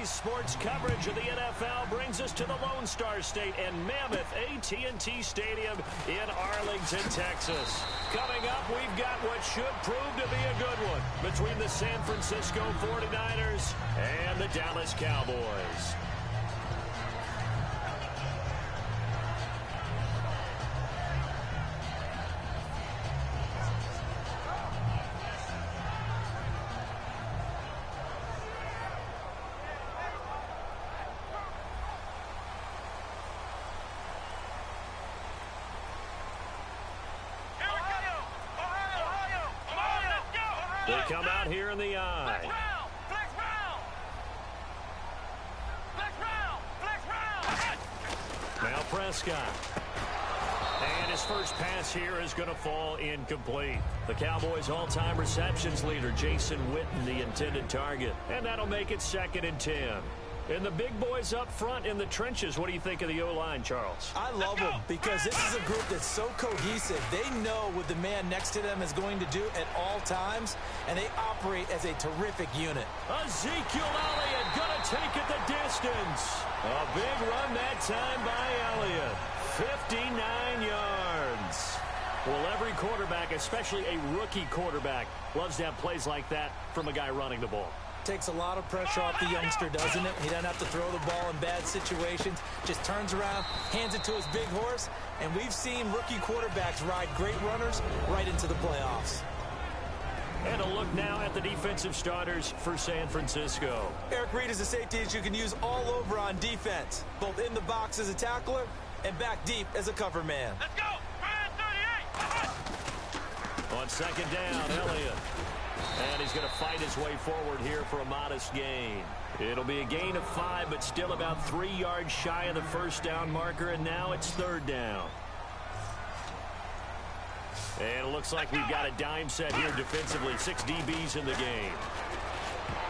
Today's sports coverage of the NFL brings us to the Lone Star State and Mammoth AT&T Stadium in Arlington, Texas. Coming up, we've got what should prove to be a good one between the San Francisco 49ers and the Dallas Cowboys. They come out here in the eye. Flex round. Now Prescott. And his first pass here is going to fall incomplete. The Cowboys' all-time receptions leader, Jason Witten, the intended target. And that'll make it 2nd and 10. And the big boys up front in the trenches, what do you think of the O-line, Charles? I love them because this is a group that's so cohesive. They know what the man next to them is going to do at all times, and they operate as a terrific unit. Ezekiel Elliott going to take it the distance. A big run that time by Elliott. 59 yards. Well, every quarterback, especially a rookie quarterback, loves to have plays like that from a guy running the ball. Takes a lot of pressure off the youngster, doesn't it? He doesn't have to throw the ball in bad situations. Just turns around, hands it to his big horse, and we've seen rookie quarterbacks ride great runners right into the playoffs. And a look now at the defensive starters for San Francisco. Eric Reid is a safety that you can use all over on defense, both in the box as a tackler and back deep as a cover man. Let's go. 38. On 2nd down, Elliott. And he's going to fight his way forward here for a modest gain. It'll be a gain of 5, but still about 3 yards shy of the first down marker, and now it's 3rd down. And it looks like we've got a dime set here defensively. 6 DBs in the game.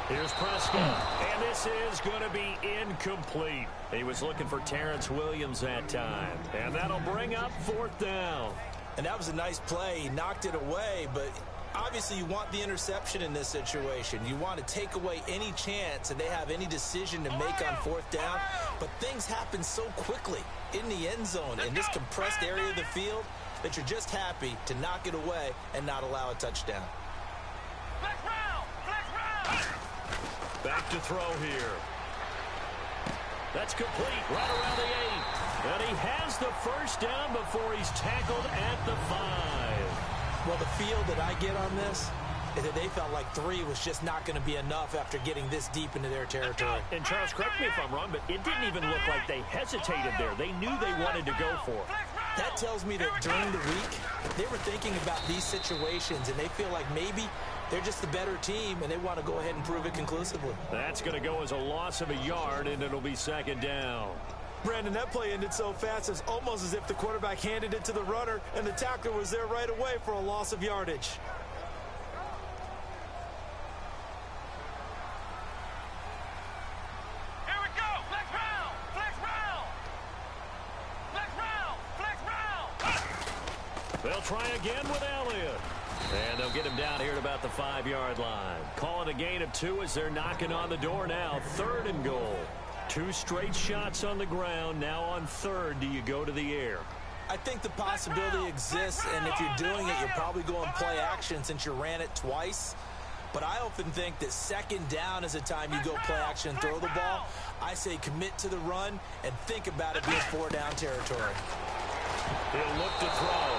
Here's Prescott, and this is going to be incomplete. He was looking for Terrence Williams that time, and that'll bring up 4th down. And that was a nice play. He knocked it away, but obviously you want the interception in this situation. You want to take away any chance that they have any decision to make on 4th down. But things happen so quickly in the end zone in this compressed area of the field that you're just happy to knock it away and not allow a touchdown. Flex round. Back to throw here. That's complete right around the 8. And he has the first down before he's tackled at the 5. Well, the feel that I get on this is that they felt like 3 was just not going to be enough after getting this deep into their territory. And Charles, correct me if I'm wrong, but it didn't even look like they hesitated there. They knew they wanted to go for it. That tells me that during the week, they were thinking about these situations, and they feel like maybe they're just the better team, and they want to go ahead and prove it conclusively. That's going to go as a loss of a yard, and it'll be 2nd down. Brandon, that play ended so fast, it's almost as if the quarterback handed it to the runner, and the tackler was there right away for a loss of yardage. Here we go. Flex round. They'll try again with Elliott. And they'll get him down here at about the 5-yard line. Calling a gain of 2 as they're knocking on the door now. 3rd and goal. 2 straight shots on the ground. Now on 3rd, do you go to the air? I think the possibility exists, and if you're doing it, you're probably going play action since you ran it twice. But I often think that 2nd down is the time you go play action and throw the ball. I say commit to the run and think about it being 4-down territory. He'll look to throw,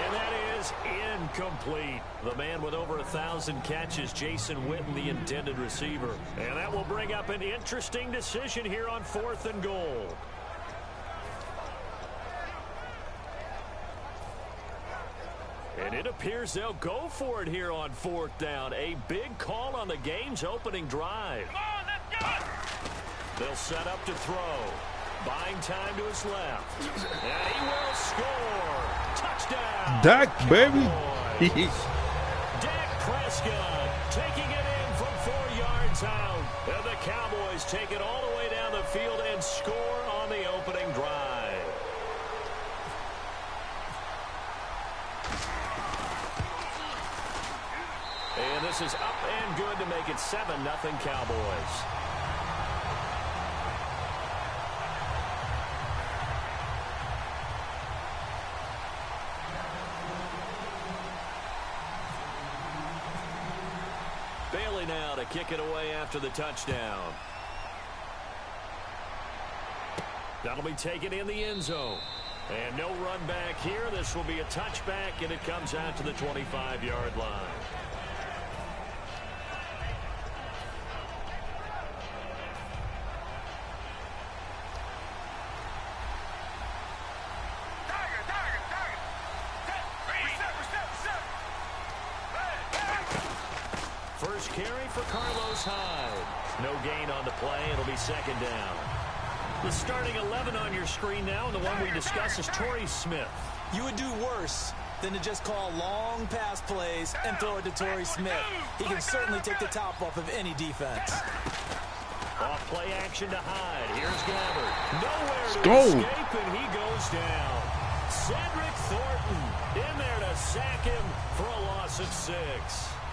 and that is incomplete. The man with over 1,000 catches, Jason Witten, the intended receiver. And that will bring up an interesting decision here on 4th and goal. And it appears they'll go for it here on 4th down. A big call on the game's opening drive. Come on, let's go. They'll set up to throw. Buying time to his left. And he will score. Touchdown. Dak, baby. Dak Prescott taking it in from 4 yards out. And the Cowboys take it all the way down the field and score on the opening drive. And this is up and good to make it 7-0 Cowboys. Curley now to kick it away after the touchdown. That'll be taken in the end zone. And no run back here. This will be a touchback, and it comes out to the 25-yard line. First carry for Carlos Hyde. No gain on the play. It'll be second down. The starting 11 on your screen now, and the one we discuss is Torrey Smith. You would do worse than to just call long pass plays and throw it to Torrey Smith. He can certainly take the top off of any defense. Off play action to Hyde. Here's Gabbard. Nowhere to escape, and he goes down. Cedric Thornton in there to sack him for a loss of 6.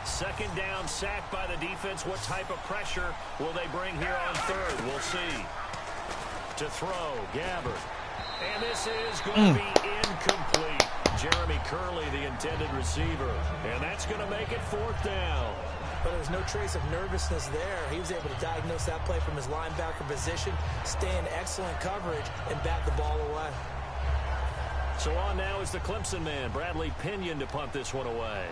Second down, sack by the defense. What type of pressure will they bring here on third? We'll see. To throw, Gabbard. And this is going to be incomplete. Jeremy Curley, the intended receiver. And that's going to make it fourth down. But there's no trace of nervousness there. He was able to diagnose that play from his linebacker position, stay in excellent coverage, and bat the ball away. So on now is the Clemson man, Bradley Pinion, to punt this one away.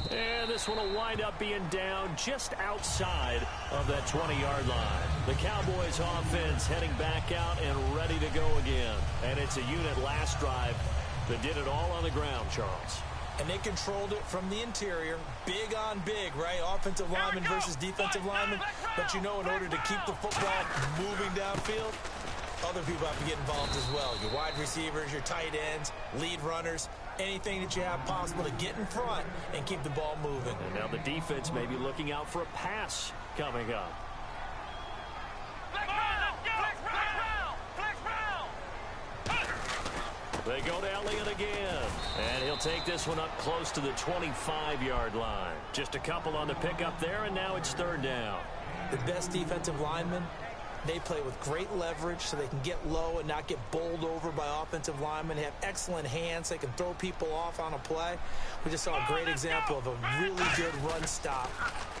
And this one will wind up being down just outside of that 20-yard line. The Cowboys offense heading back out and ready to go again. And it's a unit last drive that did it all on the ground, Charles. And they controlled it from the interior. Big on big, right? Offensive lineman versus defensive lineman. But you know, in order to keep the football moving downfield, other people have to get involved as well. Your wide receivers, your tight ends, lead runners, anything that you have possible to get in front and keep the ball moving. And now the defense may be looking out for a pass coming up. They go to Elliott again. And he'll take this one up close to the 25-yard line. Just a couple on the pickup there, and now it's third down. The best defensive linemen, they play with great leverage so they can get low and not get bowled over by offensive linemen. They have excellent hands. They can throw people off on a play. We just saw a great example of a really good run stop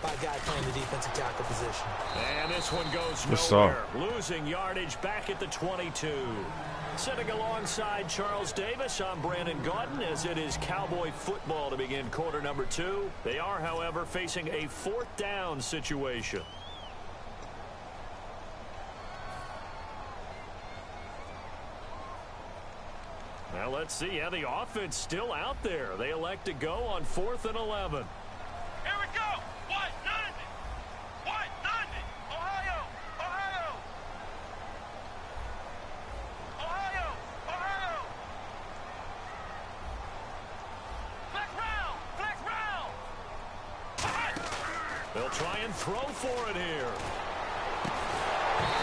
by a guy playing the defensive tackle position. And this one goes nowhere. Losing yardage back at the 22. Sitting alongside Charles Davis, I'm Brandon Gaudin, as it is Cowboy football to begin quarter number 2. They are, however, facing a fourth down situation. Now let's see. Yeah, the offense still out there. They elect to go on 4th and 11. Here we go. What? Nothing. What? Nothing. Ohio. Ohio. Ohio. Ohio. Flex round. Flex round. They'll try and throw for it here.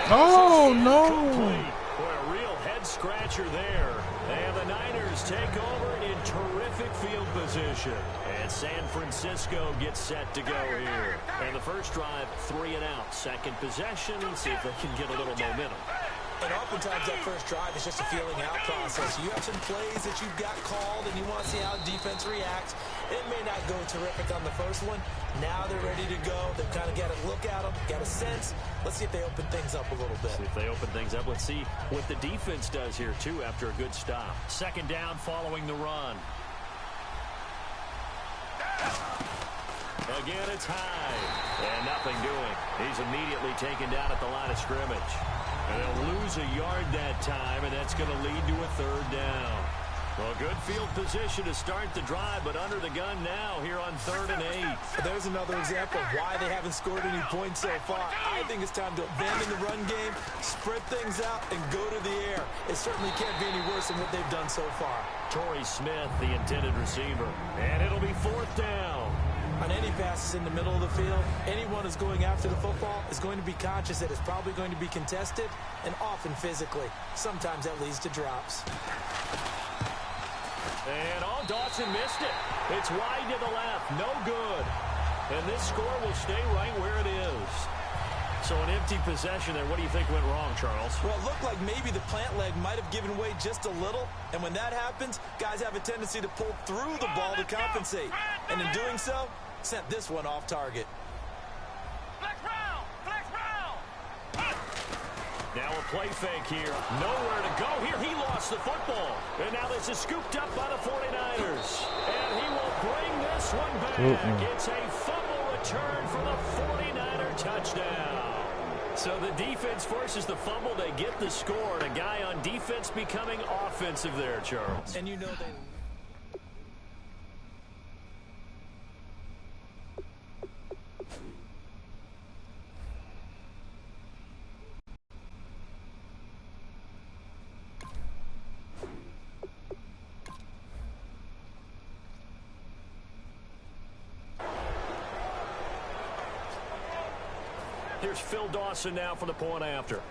Oh, no. Boy, a real head-scratcher there. And the Niners take over in terrific field position. And San Francisco gets set to go here. And the first drive, 3 and out. Second possession, see if they can get a little momentum. And oftentimes that first drive is just a feeling out process. You have some plays that you've got called and you want to see how defense reacts. It may not go terrific on the first one. Now they're ready to go. They've kind of got a look at them, got a sense. Let's see if they open things up a little bit. See if they open things up. Let's see what the defense does here, too, after a good stop. Second down following the run. Again, it's Hyde. And nothing doing. He's immediately taken down at the line of scrimmage. And they'll lose a yard that time, and that's going to lead to a third down. Well, good field position to start the drive, but under the gun now here on 3rd and 8. There's another example of why they haven't scored any points so far. I think it's time to abandon the run game, spread things out, and go to the air. It certainly can't be any worse than what they've done so far. Torrey Smith, the intended receiver. And it'll be 4th down. On any passes in the middle of the field, anyone who's going after the football is going to be conscious that it's probably going to be contested, and often physically. Sometimes that leads to drops. And Dawson missed it. It's wide to the left. No good. And this score will stay right where it is. So an empty possession there. What do you think went wrong, Charles? Well, it looked like maybe the plant leg might have given way just a little. And when that happens, guys have a tendency to pull through the ball to compensate. And in doing so, sent this one off target. Flex round! Flex round! Now a play fake here. Nowhere to go here. He lost the football. And now this is scooped up by the 49ers. And he will bring this one back. It's a fumble return for the 49er touchdown. So the defense forces the fumble. They get the score. And a guy on defense becoming offensive there, Charles. And you know they... Here's Phil Dawson now for the point after.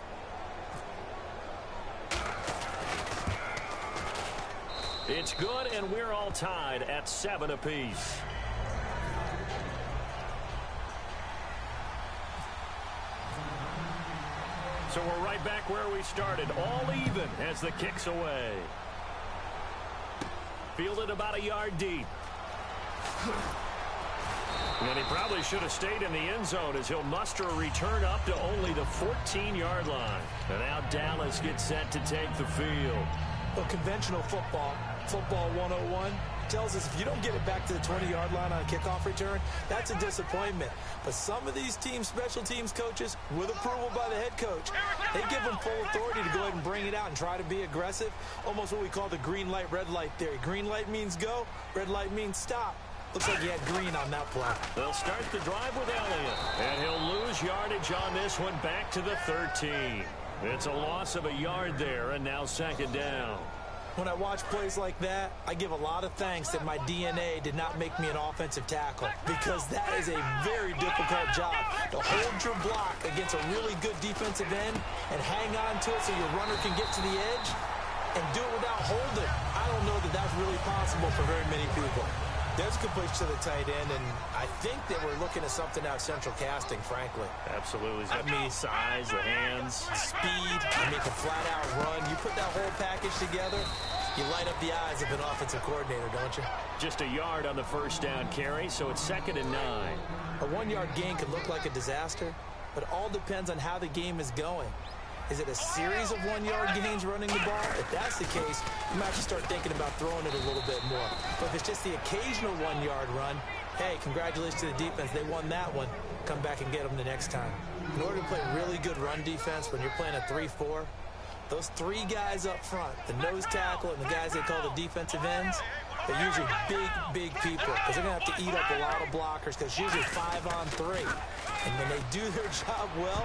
It's good, and we're all tied at 7 apiece. So we're right back where we started, all even as the kick's away. Fielded about a yard deep. And he probably should have stayed in the end zone as he'll muster a return up to only the 14-yard line. And now Dallas gets set to take the field. Well, conventional football 101, tells us if you don't get it back to the 20-yard line on a kickoff return, that's a disappointment. But some of these teams, special teams coaches, with approval by the head coach, they give them full authority to go ahead and bring it out and try to be aggressive. Almost what we call the green light, red light theory. Green light means go, red light means stop. Looks like he had green on that play. They'll start the drive with Elliott. And he'll lose yardage on this one back to the 13. It's a loss of a yard there, and now second down. When I watch plays like that, I give a lot of thanks that my DNA did not make me an offensive tackle, because that is a very difficult job to hold your block against a really good defensive end and hang on to it so your runner can get to the edge and do it without holding. I don't know that that's really possible for very many people. There's completion to the tight end, and I think that we're looking at something out central casting, frankly. Absolutely. I mean, size, the hands, speed, the flat-out run. You put that whole package together, you light up the eyes of an offensive coordinator, don't you? Just a yard on the first down carry, so it's 2nd and 9. A 1-yard gain could look like a disaster, but it all depends on how the game is going. Is it a series of 1-yard gains running the ball? If that's the case, you might have to start thinking about throwing it a little bit more. But if it's just the occasional 1-yard run, hey, congratulations to the defense. They won that one. Come back and get them the next time. In order to play really good run defense when you're playing a 3-4, those 3 guys up front, the nose tackle and the guys they call the defensive ends, they're usually big people because they're going to have to eat up a lot of blockers because it's usually 5-on-3. And when they do their job well,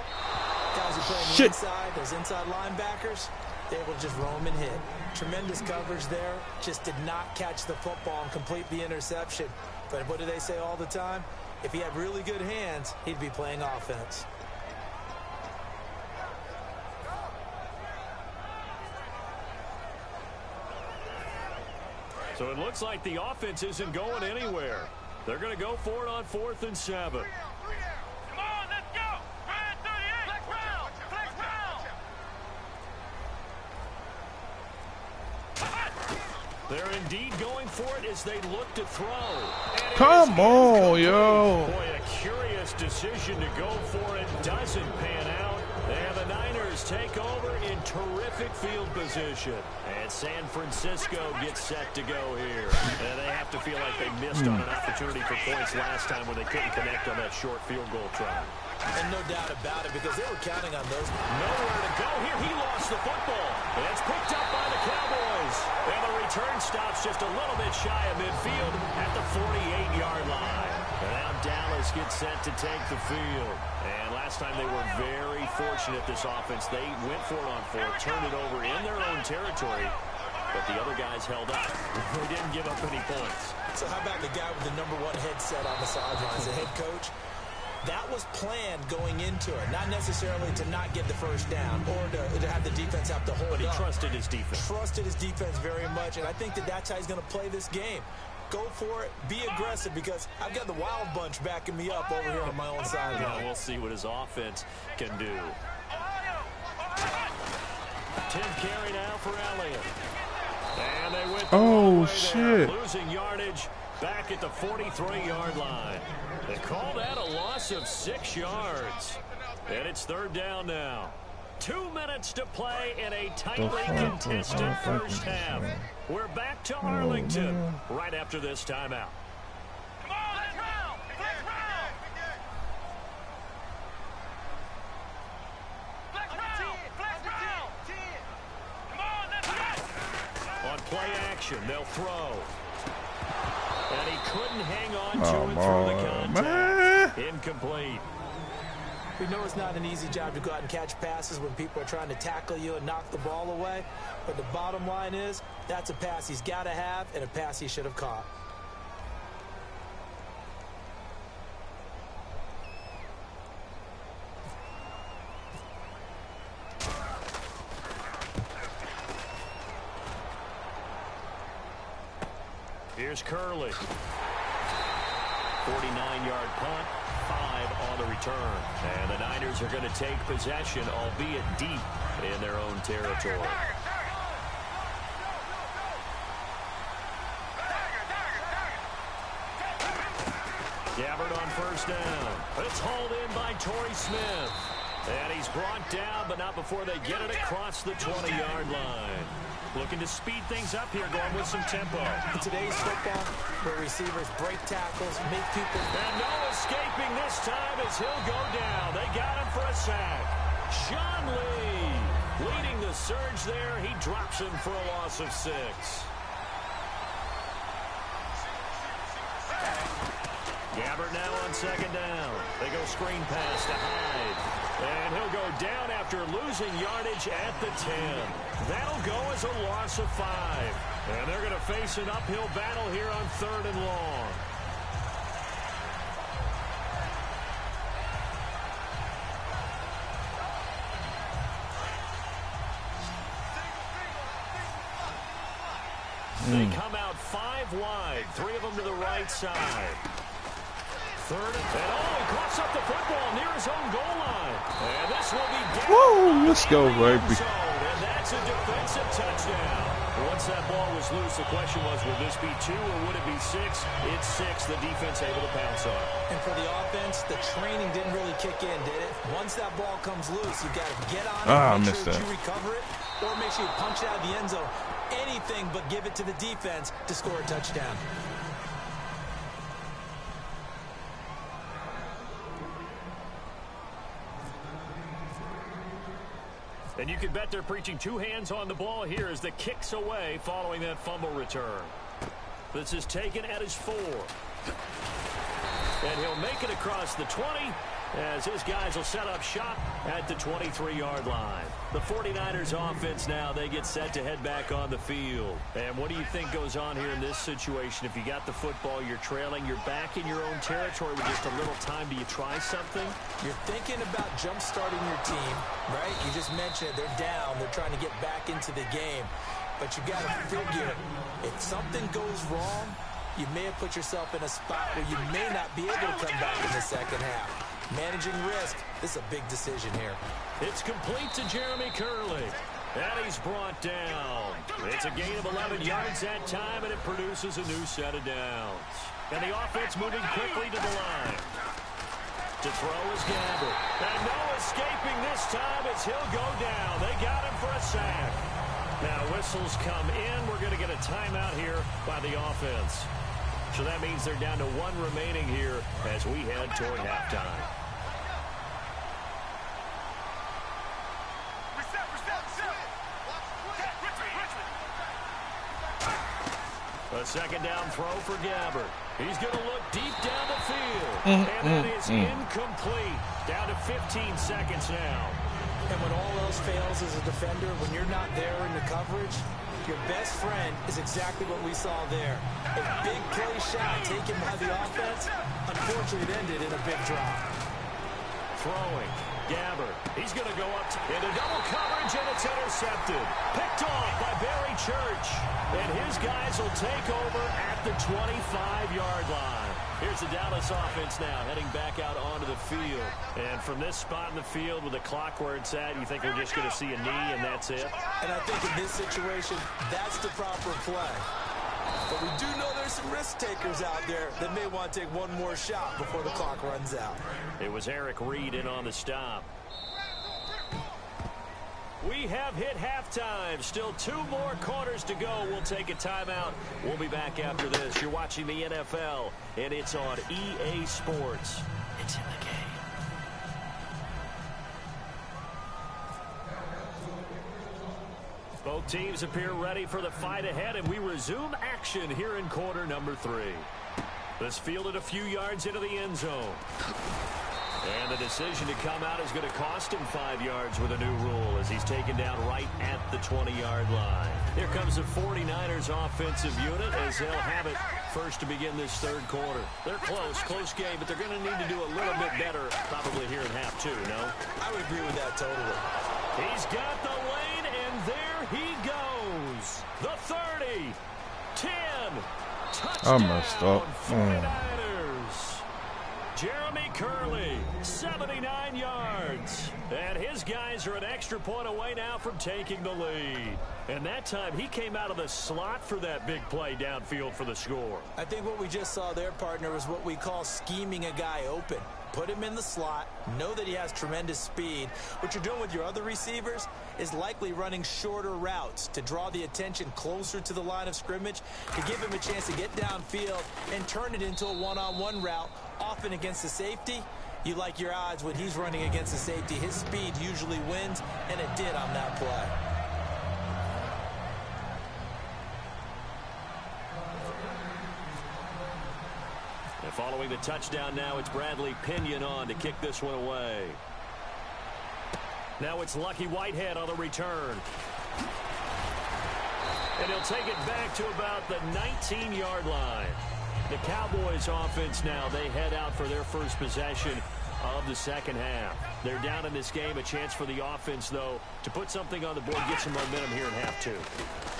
guys who play on the inside, those inside linebackers, they're able to just roam and hit. Tremendous coverage there. Just did not catch the football and complete the interception. But what do they say all the time? If he had really good hands, he'd be playing offense. So it looks like the offense isn't going anywhere. They're going to go for it on 4th and 7. They're indeed going for it as they look to throw. Come on, yo. Boy, a curious decision to go for it. Doesn't pan out. And the Niners take over in terrific field position. And San Francisco gets set to go here. And they have to feel like they missed on an opportunity for points last time when they couldn't connect on that short field goal try. And no doubt about it, because they were counting on those. Nowhere to go here. He lost the football. And it's picked up by the Cowboys. And the return stops just a little bit shy of midfield at the 48-yard line. And now Dallas gets set to take the field. And last time they were very fortunate, this offense. They went for it on 4th, turned it over in their own territory. But the other guys held up. They didn't give up any points. So how about the guy with the #1 headset on the sidelines, the head coach? That was planned going into it, not necessarily to not get the first down or to have the defense have to hold up. But he trusted his defense. Trusted his defense very much, and I think that that's how he's going to play this game. Go for it. Be aggressive because I've got the wild bunch backing me up over here on my own sideline. We'll see what his offense can do. 10th carry now for Elliott. And they went the wrong way there, losing yardage back at the 43-yard line. They call that a loss of 6 yards. And it's 3rd down now. 2 minutes to play in a tightly contested first half. We're back to Arlington right after this timeout. Come on, let's round! Let's round! Let's round! Let's round! Come on, let's go! On play action, they'll throw. And he couldn't hang on to it through the contact. Incomplete. We know it's not an easy job to go out and catch passes when people are trying to tackle you and knock the ball away. But the bottom line is, that's a pass he's got to have and a pass he should have caught. Here's Curley. 49-yard punt. 5 on the return. And the Niners are going to take possession, albeit deep in their own territory. Gabbard on first down. It's hauled in by Torrey Smith. And he's brought down, but not before they get it across the 20-yard line. Looking to speed things up here, going with some tempo. In today's football, where receivers break tackles, make people... And no escaping this time as he'll go down. They got him for a sack. Sean Lee leading the surge there. He drops him for a loss of 6. Gabbard now on 2nd down. They go screen pass to Hyde. And he'll go down after losing yardage at the 10. That'll go as a loss of 5. And they're going to face an uphill battle here on 3rd and long. They come out 5 wide, 3 of them to the right side. 3rd and he coughs up the football near his own goal line. And this will be down. Woo, let's go, baby. And that's a defensive touchdown. Once that ball was loose, the question was, will this be 2 or would it be 6? It's 6. The defense able to pounce on. And for the offense, the training didn't really kick in, did it? Once that ball comes loose, you got to get on it, make sure that you recover it, or make sure you punch it out of the end zone. Anything but give it to the defense to score a touchdown. And you can bet they're preaching 2 hands on the ball here as the kick's away following that fumble return. This is taken at his 4. And he'll make it across the 20 as his guys will set up shop at the 23-yard line. The 49ers offense now, they get set to head back on the field. And what do you think goes on here in this situation? If you got the football, you're trailing, you're back in your own territory with just a little time. Do you try something? You're thinking about jump-starting your team, right? You just mentioned they're down. They're trying to get back into the game. But you got to figure, if something goes wrong, you may have put yourself in a spot where you may not be able to come back in the second half. Managing risk, this is a big decision here. It's complete to Jeremy Curley. And he's brought down. It's a gain of 11 yards that time, and it produces a new set of downs. And the offense moving quickly to the line. To throw is Gabbard. And no escaping this time as he'll go down. They got him for a sack. Now whistles come in. We're going to get a timeout here by the offense. So that means they're down to 1 remaining here as we head toward halftime. A 2nd down throw for Gabbard. He's going to look deep down the field. And that is incomplete. Down to 15 seconds now. And when all else fails as a defender, when you're not there in the coverage, your best friend is exactly what we saw there. A big play shot taken by the offense. Unfortunately, it ended in a big drop. Throwing. Gabbert. He's going to go up into double coverage, and it's intercepted. Picked off by Barry Church. And his guys will take over at the 25-yard line. Here's the Dallas offense now, heading back out onto the field. And from this spot in the field with the clock where it's at, you think we're just going to see a knee and that's it? And I think in this situation, that's the proper play. But we do know there's some risk takers out there that may want to take one more shot before the clock runs out. It was Eric Reed in on the stop. We have hit halftime. Still 2 more quarters to go. We'll take a timeout. We'll be back after this. You're watching the NFL, and it's on EA Sports. It's in the game. Both teams appear ready for the fight ahead, and we resume action here in quarter number 3. This fielded a few yards into the end zone. And the decision to come out is going to cost him 5 yards with a new rule as he's taken down right at the 20-yard line. Here comes the 49ers offensive unit as they'll have it first to begin this third quarter. They're close game, but they're going to need to do a little bit better probably here in half 2, no? I would agree with that totally. He's got the lane, and there he goes. The 30, 10, touchdown. I messed up. 49ers. Jeremy Curley, 79 yards. And his guys are an extra point away now from taking the lead. And that time, he came out of the slot for that big play downfield for the score. I think what we just saw there, partner, is what we call scheming a guy open. Put him in the slot, know that he has tremendous speed. What you're doing with your other receivers is likely running shorter routes to draw the attention closer to the line of scrimmage, to give him a chance to get downfield and turn it into a one-on-one route, often against the safety. You like your odds when he's running against the safety. His speed usually wins, and it did on that play. Following the touchdown now, it's Bradley Pinion on to kick this one away. Now it's Lucky Whitehead on the return. And he'll take it back to about the 19-yard line. The Cowboys offense now, they head out for their first possession of the second half. They're down in this game. A chance for the offense, though, to put something on the board, get some momentum here in half 2.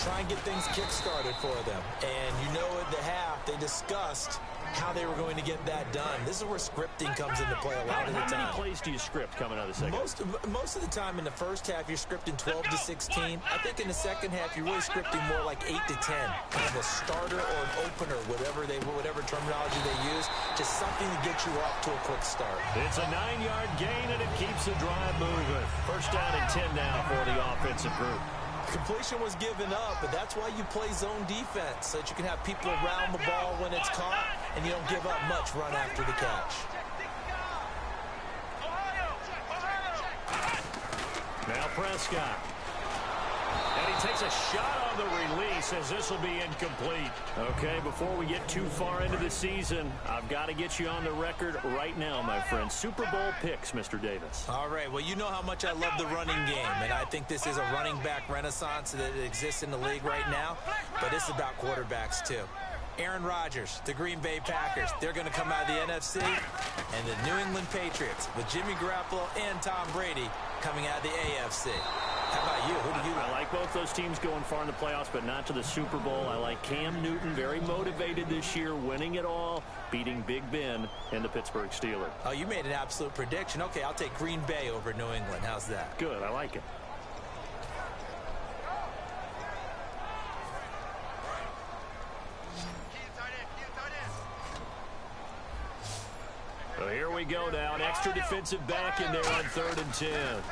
Try and get things kick-started for them. And you know at the half, they discussed how they were going to get that done. This is where scripting comes into play a lot of the time. How many plays do you script coming out of the second? Most of the time in the first half, you're scripting 12 to 16. I think in the second half, you're really scripting more like 8 to 10. Kind of a starter or an opener, whatever terminology they use. Just something to get you off to a quick start. It's a 9-yard gain, and it keeps the drive moving. First down and 10 now for the offensive group. Completion was given up, but that's why you play zone defense, so that you can have people around the ball when it's caught, and you don't give up much run after the catch. Now Prescott. And he takes a shot on the release as this will be incomplete. Okay, before we get too far into the season, I've got to get you on the record right now, my friend. Super Bowl picks, Mr. Davis. All right, well, you know how much I love the running game, and I think this is a running back renaissance that exists in the league right now, but it's about quarterbacks, too. Aaron Rodgers, the Green Bay Packers, they're going to come out of the NFC, and the New England Patriots with Jimmy Garoppolo and Tom Brady coming out of the AFC. How about you? Who do you like? I like both those teams going far in the playoffs, but not to the Super Bowl. I like Cam Newton, very motivated this year, winning it all, beating Big Ben and the Pittsburgh Steelers. Oh, you made an absolute prediction. Okay, I'll take Green Bay over New England. How's that? Good, I like it. So here we go now. An extra defensive back in there on 3rd and 10.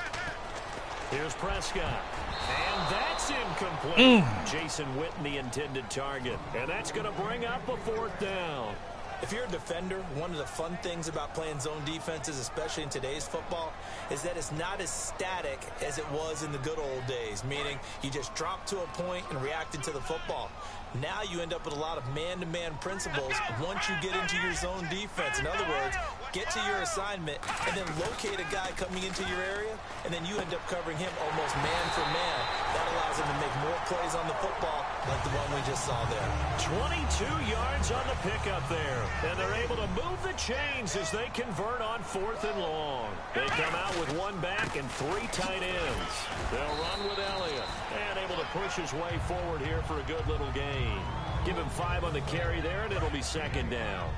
Here's Prescott. And that's incomplete. Jason Witten, the intended target. And that's going to bring up a 4th down. If you're a defender, one of the fun things about playing zone defenses, especially in today's football, is that it's not as static as it was in the good old days, meaning you just drop to a point and reacted to the football. Now you end up with a lot of man-to-man principles once you get into your zone defense. In other words, get to your assignment and then locate a guy coming into your area, and then you end up covering him almost man for man. That allows him to make more plays on the football like the one we just saw there. 22 yards on the pickup there. And they're able to move the chains as they convert on 4th and long. They come out with one back and 3 tight ends. They'll run with Elliott. And able to push his way forward here for a good little gain. Give him 5 on the carry there, and it'll be 2nd down.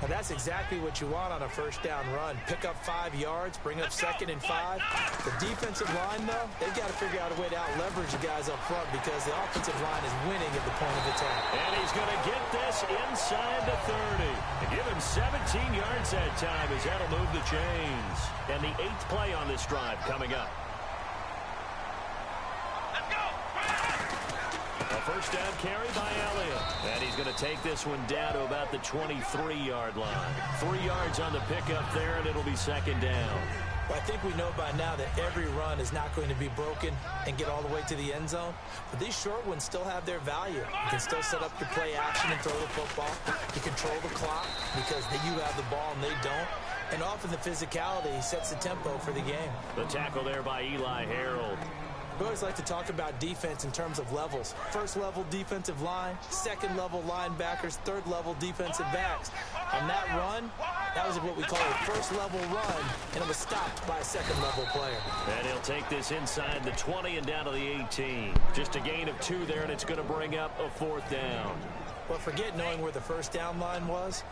And that's exactly what you want on a first down run. Pick up 5 yards, bring up 2nd and 5. The defensive line, though, they've got to figure out a way to out-leverage the guys up front because the offensive line is winning at the point of attack. And he's going to get this inside the 30. And give him 17 yards that time as that'll move the chains. And the 8th play on this drive coming up. A first down carry by Elliott. And he's going to take this one down to about the 23-yard line. 3 yards on the pickup there, and it'll be 2nd down. Well, I think we know by now that every run is not going to be broken and get all the way to the end zone. But these short ones still have their value. You can still set up your play action and throw the football. You control the clock because you have the ball and they don't. And often the physicality sets the tempo for the game. The tackle there by Eli Harold. We always like to talk about defense in terms of levels. 1st level defensive line, 2nd level linebackers, 3rd level defensive backs. On that run, that was what we call a 1st level run, and it was stopped by a 2nd level player. And he'll take this inside the 20 and down to the 18. Just a gain of 2 there, and it's going to bring up a 4th down. Well, forget knowing where the first down line was.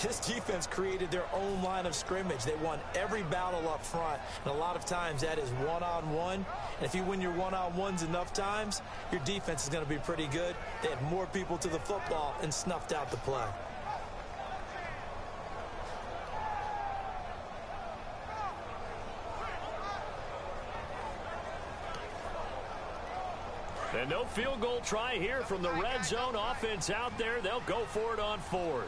This defense created their own line of scrimmage. They won every battle up front, and a lot of times that is one-on-one. And if you win your one-on-ones enough times, your defense is going to be pretty good. They had more people to the football and snuffed out the play. And no field goal try here from the red zone offense out there. They'll go for it on 4th.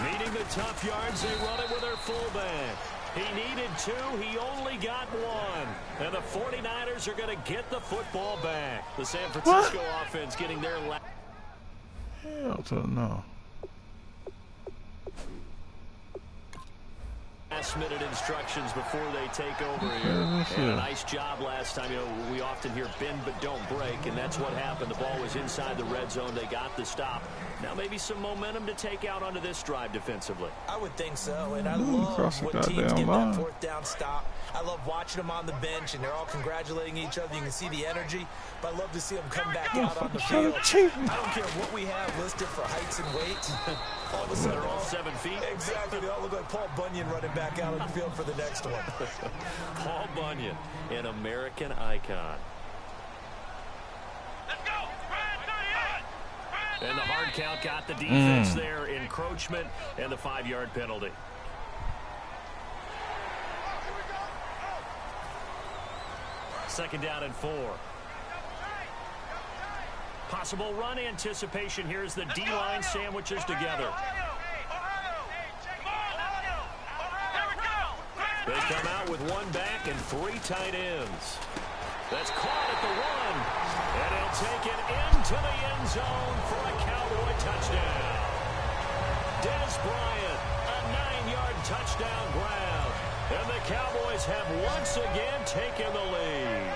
Needing the tough yards, they run it with their fullback. He needed 2. He only got 1. And the 49ers are going to get the football back. The San Francisco offense getting their last. Hell to no. Last-minute instructions before they take over here. And a nice job last time. You know, we often hear bend but don't break, and that's what happened. The ball was inside the red zone. They got the stop. Now maybe some momentum to take out onto this drive defensively. I would think so, and I love when teams get that 4th down stop. I love watching them on the bench, and they're all congratulating each other. You can see the energy, but I love to see them come back out on the field. I don't care what we have listed for heights and weights. All of a sudden, they're all 7 feet. Exactly. They all look like Paul Bunyan running back out on the field for the next one. Paul Bunyan, an American icon. Let's go! And the hard count got the defense there. Encroachment and the 5-yard penalty. Second down and 4. Possible run anticipation here as the D-line sandwiches together. They come out with one back and 3 tight ends. That's caught at the 1. And he'll take it into the end zone for a Cowboy touchdown. Des Bryant, a 9-yard touchdown grab. And the Cowboys have once again taken the lead.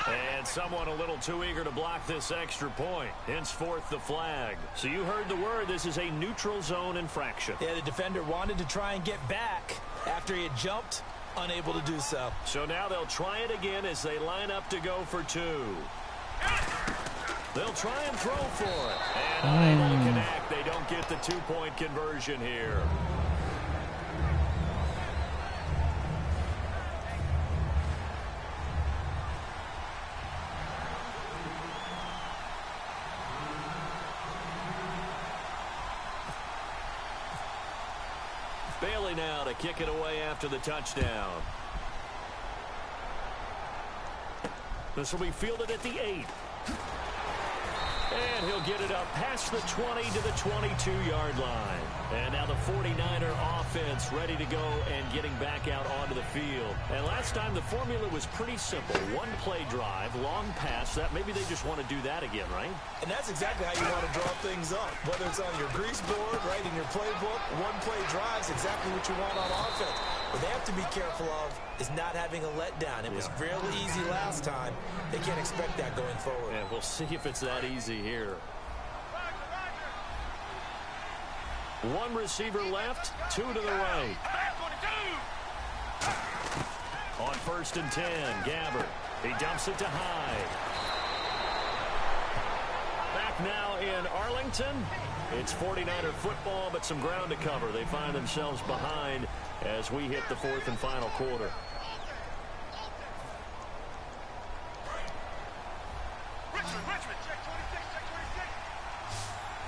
And someone a little too eager to block this extra point. Henceforth the flag. So you heard the word. This is a neutral zone infraction. Yeah, the defender wanted to try and get back after he had jumped. Unable to do so. So now they'll try it again as they line up to go for 2. They'll try and throw for it. And unable to connect. They don't get the 2-point conversion here. Bailey now to kick it away after the touchdown. This will be fielded at the 8. And he'll get it up past the 20 to the 22-yard line. And now the 49er offense ready to go and getting back out onto the field. And last time the formula was pretty simple. One play drive, long pass. That maybe they just want to do that again, right? And that's exactly how you want to draw things up. Whether it's on your grease board, right, in your playbook, one play drive is exactly what you want on offense. What they have to be careful of is not having a letdown. It was fairly easy last time. They can't expect that going forward. And we'll see if it's that easy here. One receiver left, two to the right. On 1st and 10, Gabbert. He dumps it to Hyde. Back now in Arlington. It's 49er football, but some ground to cover. They find themselves behind as we hit the 4th and final quarter.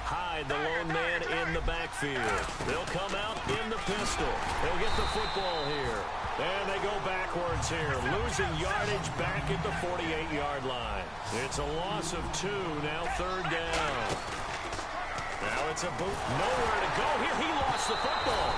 Hyde, the lone man in the backfield. They'll come out in the pistol. They'll get the football here. And they go backwards here, losing yardage back at the 48-yard line. It's a loss of 2, now 3rd down. Now it's a boot. Nowhere to go here. He lost the football.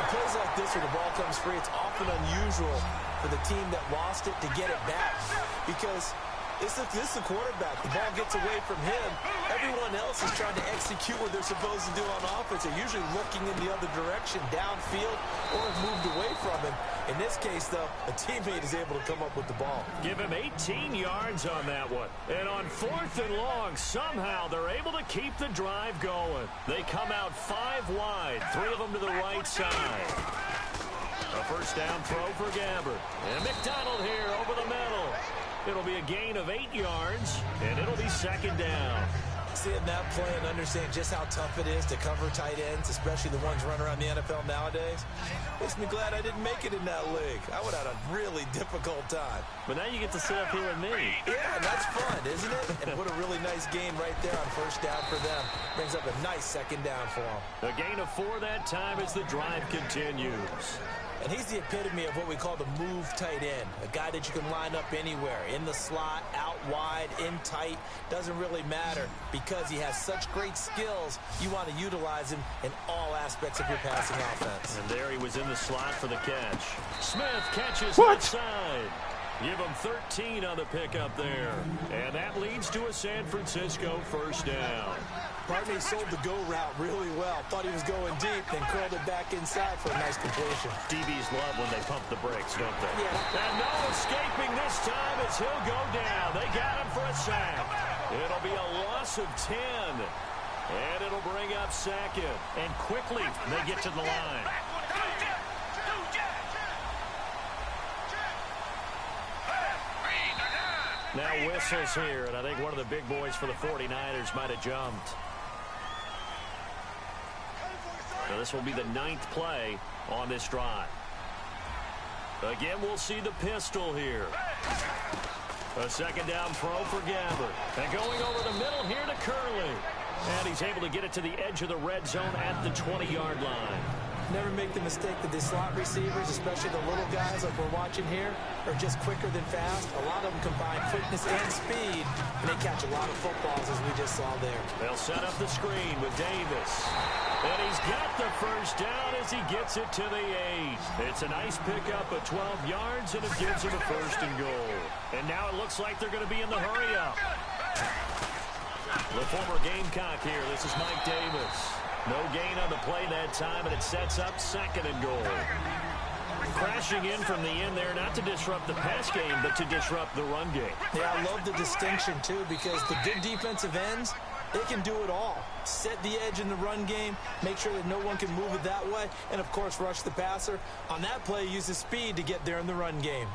On plays like this where the ball comes free, it's often unusual for the team that lost it to get it back because this is the quarterback. The ball gets away from him. Everyone else is trying to execute what they're supposed to do on offense. They're usually looking in the other direction, downfield, or have moved away from him. In this case, though, a teammate is able to come up with the ball. Give him 18 yards on that one. And on 4th and long, somehow they're able to keep the drive going. They come out 5 wide, 3 of them to the right side. A 1st down throw for Gabbert. And McDonald here over the middle. It'll be a gain of 8 yards, and it'll be 2nd down. Seeing that play and understand just how tough it is to cover tight ends, especially the ones running around the NFL nowadays, makes me glad I didn't make it in that league. I would have had a really difficult time. But now you get to sit up here with me. Yeah, that's fun, isn't it? And what a really nice gain right there on 1st down for them. Brings up a nice 2nd down for them. A gain of 4 that time as the drive continues. And he's the epitome of what we call the move tight end. A guy that you can line up anywhere, in the slot, out wide, in tight. Doesn't really matter because he has such great skills. You want to utilize him in all aspects of your passing offense. And there he was in the slot for the catch. Smith catches outside. Give him 13 on the pickup there. And that leads to a San Francisco 1st down. Partney sold the go route really well. Thought he was going deep, then curled it back inside for a nice completion. DBs love when they pump the brakes, don't they? Yeah. And no escaping this time as he'll go down. They got him for a sack. It'll be a loss of 10. And it'll bring up 2nd. And quickly they get to the line. Now whistles here, and I think one of the big boys for the 49ers might have jumped. Now this will be the 9th play on this drive. Again, we'll see the pistol here. A 2nd down throw for Gabbert. And going over the middle here to Curley. And he's able to get it to the edge of the red zone at the 20-yard line. Never make the mistake that the slot receivers, especially the little guys like we're watching here, are just quicker than fast. A lot of them combine quickness and speed, and they catch a lot of footballs, as we just saw there. They'll set up the screen with Davis. And he's got the 1st down as he gets it to the 8. It's a nice pickup of 12 yards, and it gives him a 1st and goal. And now it looks like they're going to be in the hurry-up. The former Gamecock here. This is Mike Davis. No gain on the play that time, and it sets up 2nd and goal. Crashing in from the end there, not to disrupt the pass game, but to disrupt the run game. Yeah, I love the distinction, too, because the good defensive ends, they can do it all. Set the edge in the run game, make sure that no one can move it that way, and, of course, rush the passer. On that play, use his speed to get there in the run game.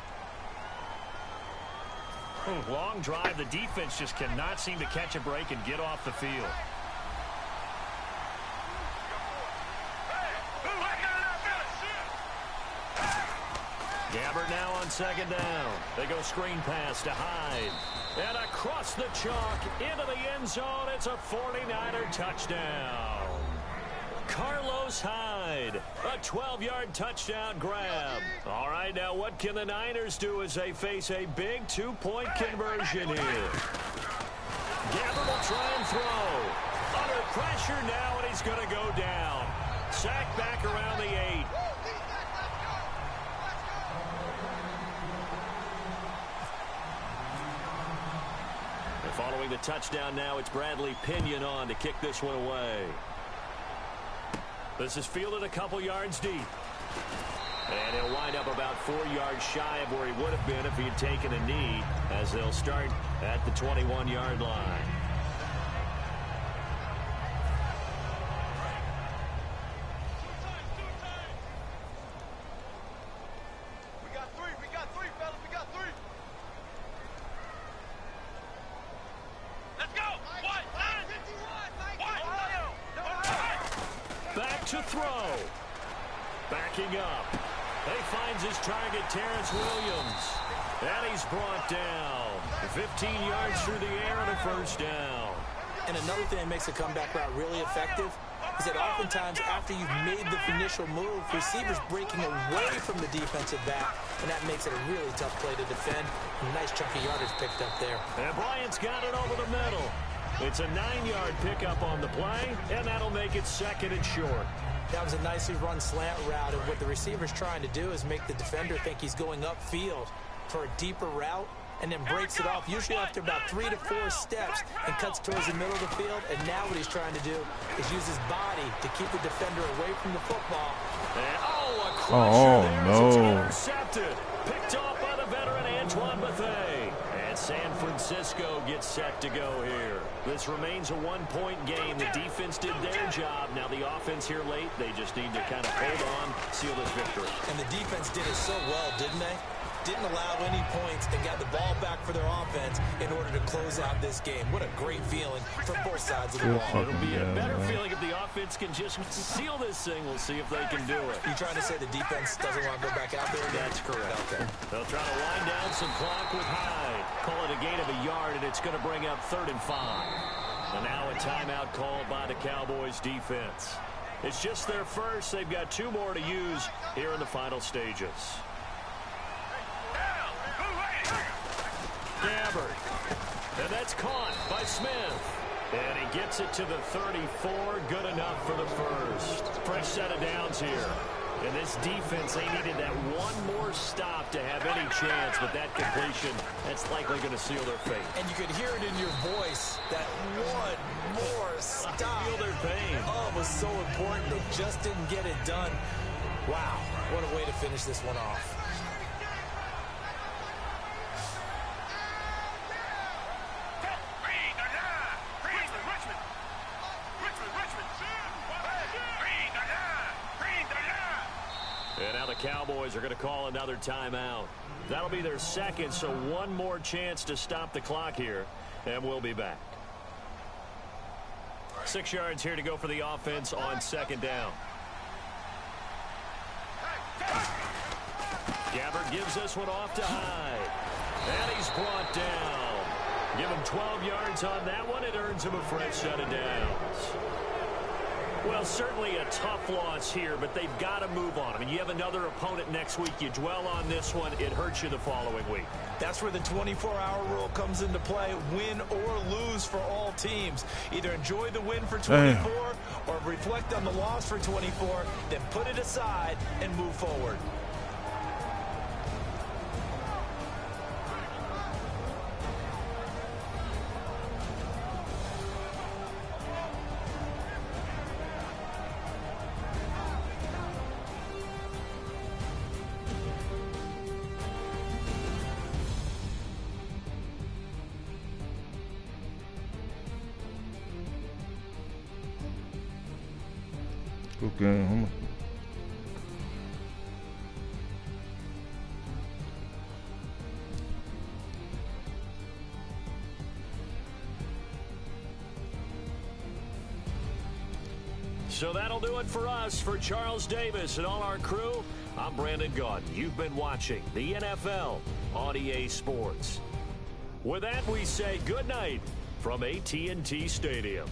Long drive. The defense just cannot seem to catch a break and get off the field. Gabbert now on 2nd down. They go screen pass to Hyde. And across the chalk into the end zone. It's a 49er touchdown. Carlos Hyde, a 12-yard touchdown grab. All right, now what can the Niners do as they face a big 2-point conversion here? Gabbert will try and throw. Under pressure now, and he's going to go down. Sacked back back around the 8. And following the touchdown now, it's Bradley Pinion on to kick this one away. This is fielded a couple yards deep. And he'll wind up about 4 yards shy of where he would have been if he had taken a knee, as they'll start at the 21-yard line. To throw. Backing up. He finds his target, Terrence Williams. And he's brought down. 15 yards through the air and a first down. And another thing that makes a comeback route really effective is that oftentimes after you've made the initial move, receivers breaking away from the defensive back, and that makes it a really tough play to defend. A nice chunky yardage picked up there. And Bryant's got it over the middle. It's a 9-yard pickup on the play, and that'll make it second and short. That was a nicely run slant route, and what the receiver's trying to do is make the defender think he's going upfield for a deeper route, and then breaks it off, usually after about 3 to 4 steps, and cuts towards the middle of the field. And now what he's trying to do is use his body to keep the defender away from the football. And, a crusher there as it's intercepted. Picked off by the veteran Antoine Bethea. And San Francisco gets set to go here. This remains a 1-point game. The defense did their job. Now the offense here late, they just need to kind of hold on, seal this victory. And the defense did it so well, didn't they? Didn't allow any points and got the ball back for their offense in order to close out this game. What a great feeling for both sides of the ball. It'll be a better feeling if the offense can just seal this thing. We'll see if they can do it. You trying to say the defense doesn't want to go back out there again? That's correct. Okay. They'll try to wind down some clock with Hyde. Call it a gain of a yard, and it's going to bring up 3rd and 5. And now a timeout called by the Cowboys defense. It's just their first. They've got 2 more to use here in the final stages. Gabbard. And that's caught by Smith. And he gets it to the 34. Good enough for the first. Fresh set of downs here. And this defense, they needed that one more stop to have any chance. But that completion, that's likely going to seal their fate. And you could hear it in your voice, that one more stop. I feel their pain. Oh, it was so important. They just didn't get it done. Wow, what a way to finish this one off. And now the Cowboys are going to call another timeout. That'll be their second, so one more chance to stop the clock here, and we'll be back. 6 yards here to go for the offense on 2nd down. Gabbard gives this one off to Hyde. And he's brought down. Give him 12 yards on that one. It earns him a fresh set of downs. Well, certainly a tough loss here, but they've got to move on. I mean, you have another opponent next week. You dwell on this one, it hurts you the following week. That's where the 24-hour rule comes into play, win or lose for all teams. Either enjoy the win for 24 or reflect on the loss for 24, then put it aside and move forward. Okay, So that'll do it for us. For Charles Davis and all our crew, I'm Brandon Gaudin. You've been watching the NFL on EA Sports. With that, we say good night from AT&T Stadium.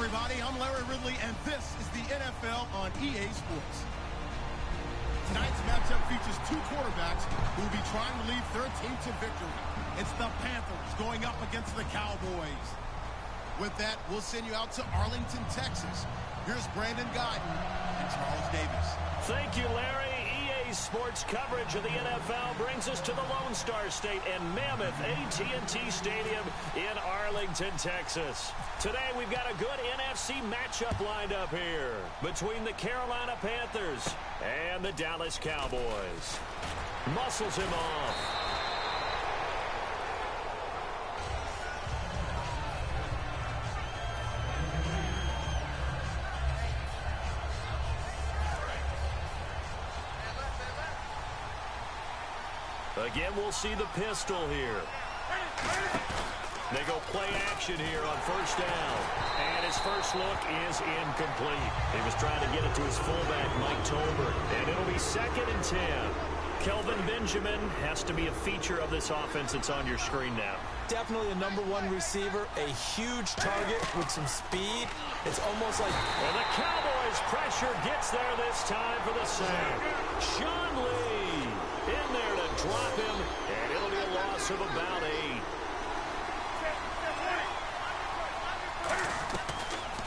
Everybody, I'm Larry Ridley, and this is the NFL on EA Sports. Tonight's matchup features two quarterbacks who will be trying to lead their team to victory. It's the Panthers going up against the Cowboys. With that, we'll send you out to Arlington, Texas. Here's Brandon Guyton and Charles Davis. Thank you, Larry. EA Sports coverage of the NFL brings us to the Lone Star State and Mammoth AT&T Stadium in Arlington, Texas. Today, we've got a good NFC matchup lined up here between the Carolina Panthers and the Dallas Cowboys. Muscles him off. Again, we'll see the pistol here. They go play action here on first down. And his first look is incomplete. He was trying to get it to his fullback, Mike Tolbert. And it'll be 2nd and 10. Kelvin Benjamin has to be a feature of this offense that's on your screen now. Definitely a #1 receiver, a huge target with some speed. It's almost like... And the Cowboys' pressure gets there this time for the sack. Sean Lee in there to drop him, and it'll be a loss of about 8.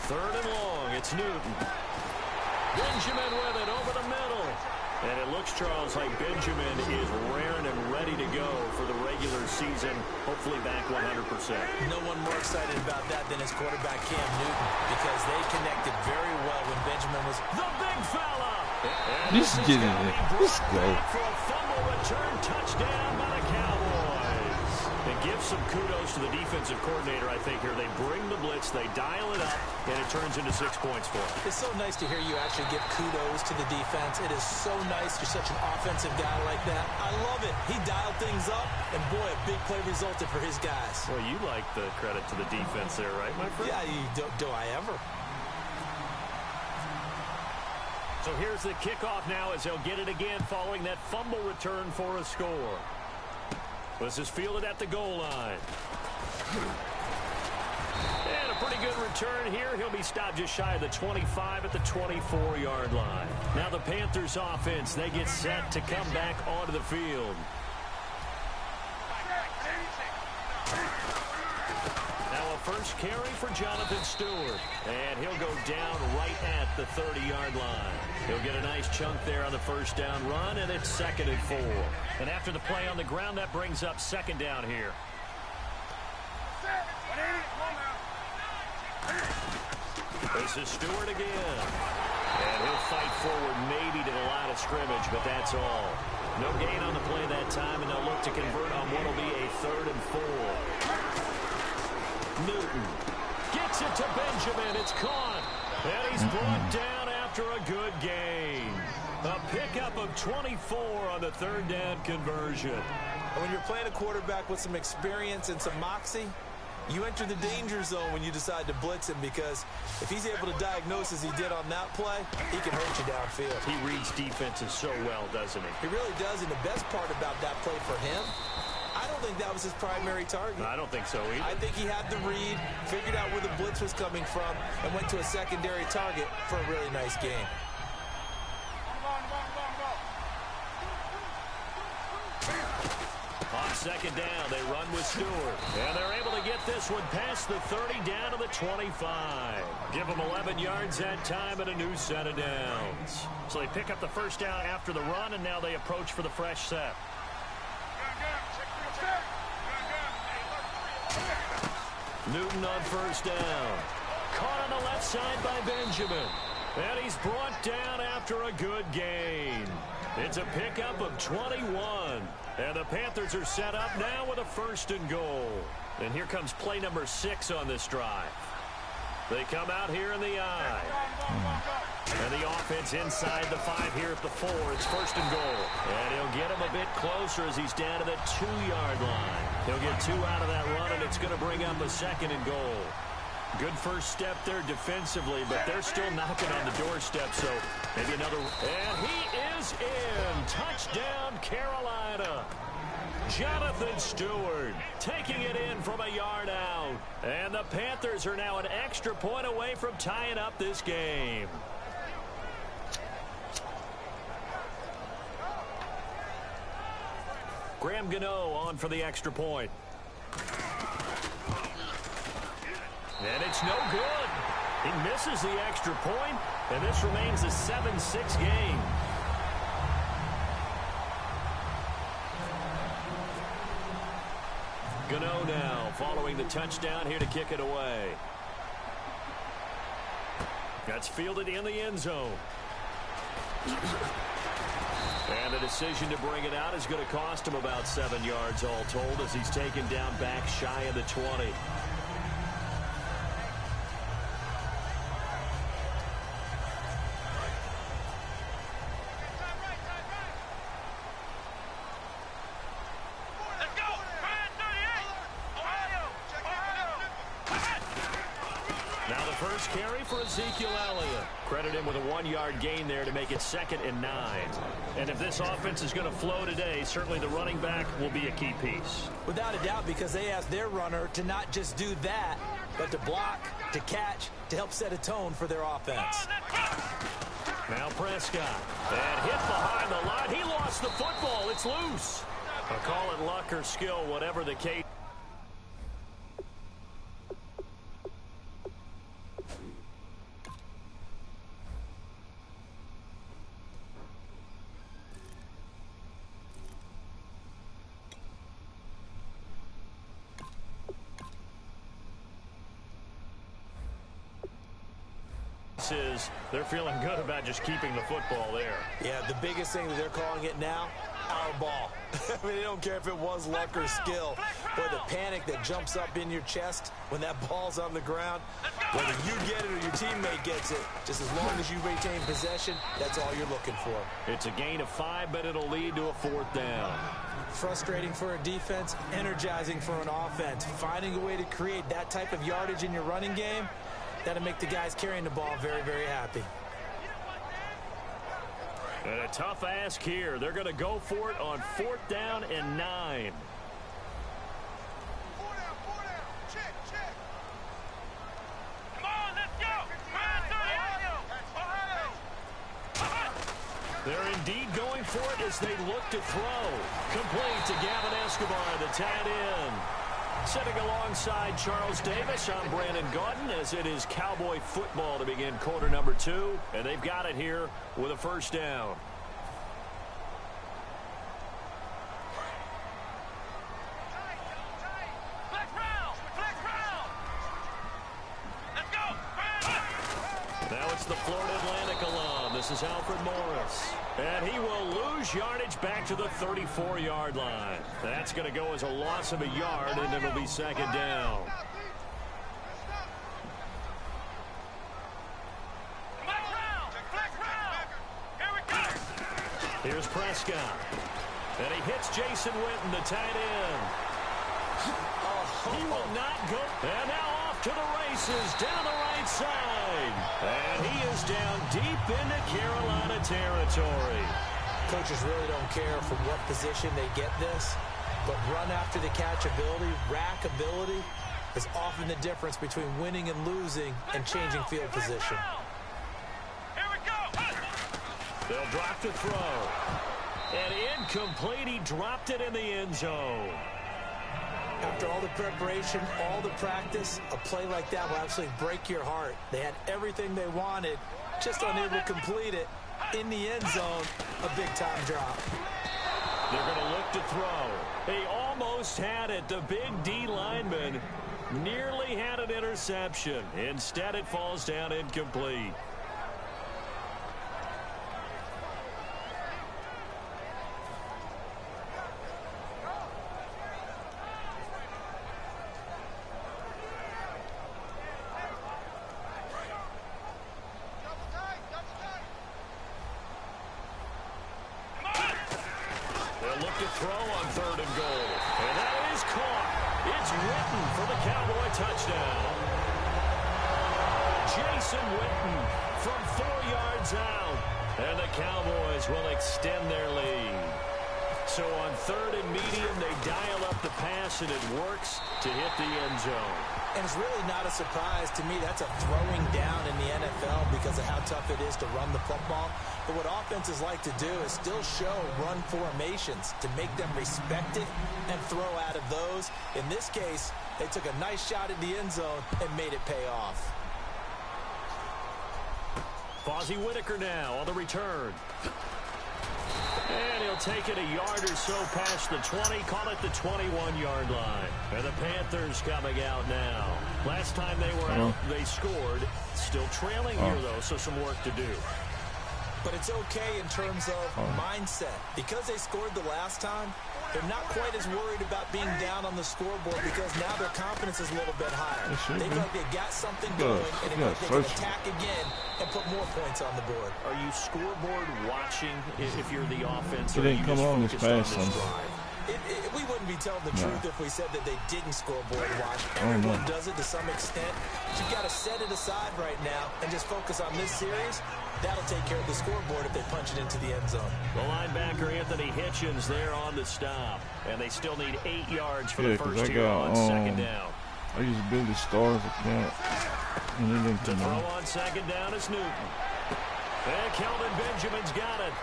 3rd and long, it's Newton. Benjamin with it over the middle. And it looks, Charles, like Benjamin is raring and ready to go for the regular season, hopefully back 100%. No one more excited about that than his quarterback, Cam Newton, because they connected very well when Benjamin was... The big fella! And Just get in it. Let's go. For a fumble return touchdown by the Cowboys. And give some kudos to the defensive coordinator, I think, here. They bring the blitz, they dial it up, and it turns into 6 points for them. It's so nice to hear you actually give kudos to the defense. It is so nice. You're such an offensive guy like that. I love it. He dialed things up, and boy, a big play resulted for his guys. Well, you like the credit to the defense there, right, my friend? Yeah, do I ever? So here's the kickoff now as they'll get it again following that fumble return for a score. This is fielded at the goal line. And a pretty good return here. He'll be stopped just shy of the 25 at the 24-yard line. Now the Panthers offense, they get set to come back onto the field. Now a first carry for Jonathan Stewart. And he'll go down right at the 30-yard line. He'll get a nice chunk there on the first down run, and it's 2nd and 4. And after the play on the ground, that brings up 2nd down here. This is Stewart again. And he'll fight forward maybe to the line of scrimmage, but that's all. No gain on the play that time, and they'll look to convert on what will be a 3rd and 4. Newton gets it to Benjamin. It's caught. And he's brought down after a good gain. A pickup of 24 on the 3rd down conversion. And when you're playing a quarterback with some experience and some moxie, you enter the danger zone when you decide to blitz him, because if he's able to diagnose as he did on that play, he can hurt you downfield. He reads defenses so well, doesn't he? He really does, and the best part about that play for him, I don't think that was his primary target. I don't think so either. I think he had the read, figured out where the blitz was coming from, and went to a secondary target for a really nice game. second down. They run with Stewart. And they're able to get this one past the 30 down to the 25. Give them 11 yards that time and a new set of downs. So they pick up the first down after the run, and now they approach for the fresh set. Newton on first down. Caught on the left side by Benjamin. And he's brought down after a good gain. It's a pickup of 21. And the Panthers are set up now with a 1st and goal. And here comes play number 6 on this drive. They come out here in the I. And the offense inside the 5 here at the 4. It's 1st and goal. And he'll get him a bit closer as he's down to the 2-yard line. He'll get 2 out of that run, and it's going to bring up a 2nd and goal. Good first step there defensively, but they're still knocking on the doorstep, so maybe another. And he is in. Touchdown, Carolina. Jonathan Stewart taking it in from a yard out. And the Panthers are now an extra point away from tying up this game. Graham Gano on for the extra point. And it's no good. He misses the extra point, and this remains a 7-6 game. Gano now following the touchdown here to kick it away. That's fielded in the end zone. And the decision to bring it out is going to cost him about 7 yards all told as he's taken down back shy of the 20. Carry for Ezekiel Elliott. Credit him with a 1-yard gain there to make it 2nd and 9. And if this offense is going to flow today, certainly the running back will be a key piece. Without a doubt, because they asked their runner to not just do that, but to block, to catch, to help set a tone for their offense. Now Prescott. And hit behind the line. He lost the football. It's loose. I'll call it luck or skill, whatever the case. Is they're feeling good about just keeping the football there. Yeah, the biggest thing that they're calling it now, our ball. I mean, they don't care if it was luck or skill. But the panic that jumps up in your chest when that ball's on the ground, whether you get it or your teammate gets it, just as long as you retain possession, that's all you're looking for. It's a gain of 5, but it'll lead to a 4th down. Frustrating for a defense, energizing for an offense. Finding a way to create that type of yardage in your running game, that'll make the guys carrying the ball very, very happy. And a tough ask here. They're going to go for it on 4th down and 9. Come on, let's go. They're indeed going for it as they look to throw. Complete to Gavin Escobar, the tight end. Sitting alongside Charles Davis, I'm Brandon Gaudin, as it is Cowboy football to begin quarter number 2. And they've got it here with a 1st down. Now it's the Florida Atlantic alum. This is Alfred Morris. And he will lose yardage back to the 34-yard line. That's going to go as a loss of a yard, and it'll be 2nd down. Here's Prescott. And he hits Jason Witten, the tight end. He will not go. And now off to the races down the right side. And he is down deep into Carolina territory. Coaches really don't care from what position they get this, but run after the catch ability, rack ability, is often the difference between winning and losing and changing field position. Here we go. They'll drop to throw. And incomplete. He dropped it in the end zone. After all the preparation, all the practice, a play like that will absolutely break your heart. They had everything they wanted, just unable to complete it. In the end zone, a big-time drop. They're going to look to throw. He almost had it. The big D lineman nearly had an interception. Instead, it falls down incomplete. Throw on 3rd and goal. And that is caught. It's Witten for the Cowboy touchdown. Jason Witten from 4 yards out. And the Cowboys will extend their lead. So on 3rd and medium, they dial up the pass, and it works to hit the end zone. And it's really not a surprise to me. That's a throwing down in the NFL because of how tough it is to run the football. But what offenses like to do is still show run formations to make them respect it and throw out of those. In this case, they took a nice shot at the end zone and made it pay off. Fozzie Whitaker now on the return. And he'll take it a yard or so past the 20, call it the 21-yard line. And the Panthers coming out now. Last time they were out, they scored. Still trailing here, though, so some work to do. But it's okay in terms of mindset. Because they scored the last time, they're not quite as worried about being down on the scoreboard because now their confidence is a little bit higher. They feel like they've got something going, and they feel like they can attack again and put more points on the board. Are you scoreboard watching if you're the offense? He didn't come on this fast. We wouldn't be telling the truth if we said that they didn't scoreboard watch. Everyone does it to some extent. But you've got to set it aside right now and just focus on this series. That'll take care of the scoreboard if they punch it into the end zone. The linebacker, Anthony Hitchens, there on the stop. And they still need 8 yards for the first here on 2nd down. I used to build the stars account. To throw on 2nd down is Newton. And Kelvin Benjamin's got it.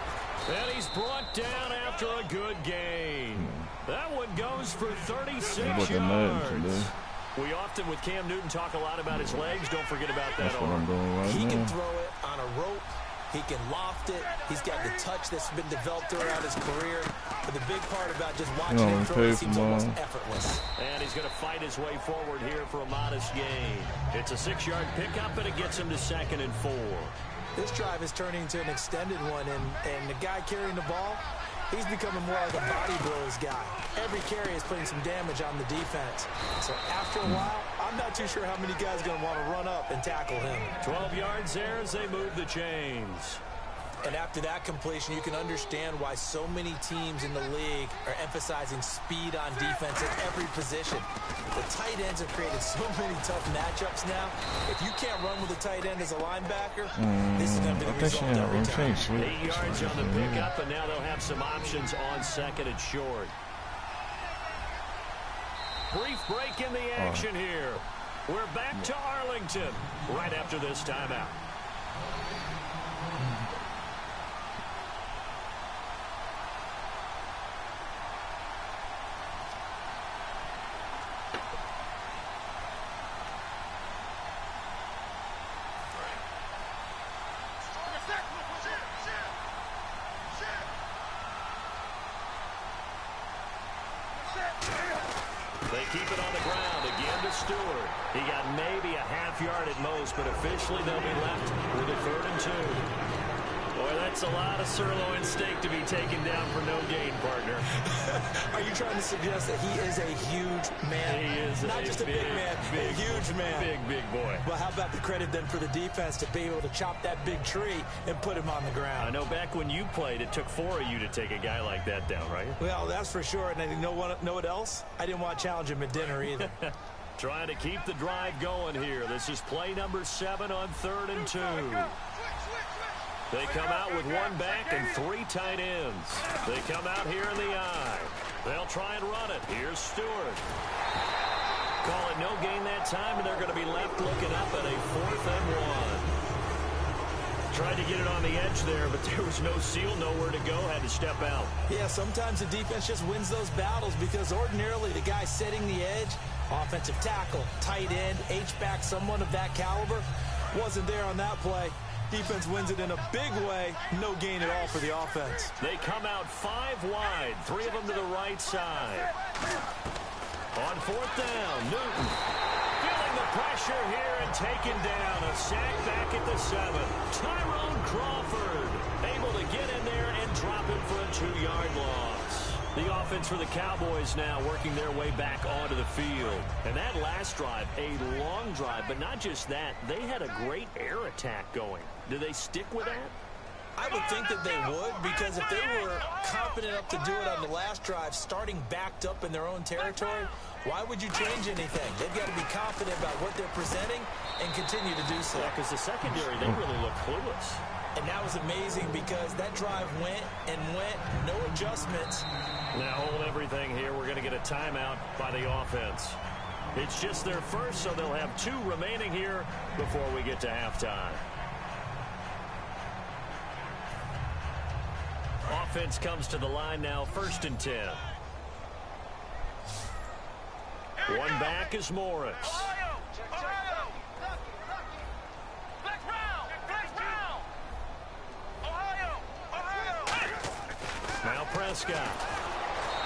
And he's brought down after a good gain. That one goes for 36 yards. We often, with Cam Newton, talk a lot about his legs. Don't forget about that arm. He can throw it on a rope. He can loft it. He's got the touch that's been developed throughout his career. But the big part about just watching him throw it seems almost effortless. And he's going to fight his way forward here for a modest gain. It's a 6-yard pickup, and it gets him to 2nd and 4. This drive is turning into an extended one, and the guy carrying the ball, he's becoming more like a body blows guy. Every carry is putting some damage on the defense. So after a while, I'm not too sure how many guys are going to want to run up and tackle him. 12 yards there as they move the chains. And after that completion, you can understand why so many teams in the league are emphasizing speed on defense at every position. The tight ends have created so many tough matchups now. If you can't run with a tight end as a linebacker, this is going to be the result every time. 8 yards on the pickup, and now they'll have some options on 2nd and short. Brief break in the action here. We're back to Arlington right after this timeout. They keep it on the ground again to Stewart. He got maybe a half yard at most, but officially they'll be left with a 3rd and 2. Boy, that's a lot of sirloin steak to be taken down for no gain, partner. Are you trying to suggest that he is a huge man? He is not just a big man, a huge man. Big boy. Well, how about the credit then for the defense to be able to chop that big tree and put him on the ground? I know back when you played, it took 4 of you to take a guy like that down, right? Well, that's for sure. And you know what else? I didn't want to challenge him at dinner either. Trying to keep the drive going here. This is play number 7 on 3rd and 2. They come out with 1 back and 3 tight ends. They come out here in the eye. They'll try and run it. Here's Stewart. Call it no gain that time, and they're going to be left looking up at a 4th and 1. Tried to get it on the edge there, but there was no seal, nowhere to go, had to step out. Yeah, sometimes the defense just wins those battles because ordinarily the guy setting the edge, offensive tackle, tight end, H-back, someone of that caliber, wasn't there on that play. Defense wins it in a big way. No gain at all for the offense. They come out 5 wide, 3 of them to the right side. On 4th down, Newton feeling the pressure here and taken down. A sack back at the 7. Tyrone Crawford able to get in there and drop him for a 2-yard loss. The offense for the Cowboys now working their way back onto the field. And that last drive, a long drive, but not just that. They had a great air attack going. Do they stick with that? I would think that they would, because if they were confident enough to do it on the last drive, starting backed up in their own territory, why would you change anything? They've got to be confident about what they're presenting and continue to do so. Yeah, because the secondary, they really look clueless. And that was amazing because that drive went and went, no adjustments. Now hold everything here. We're going to get a timeout by the offense. It's just their first, so they'll have 2 remaining here before we get to halftime. Offense comes to the line now, 1st and 10. One back is Morris. Now Prescott.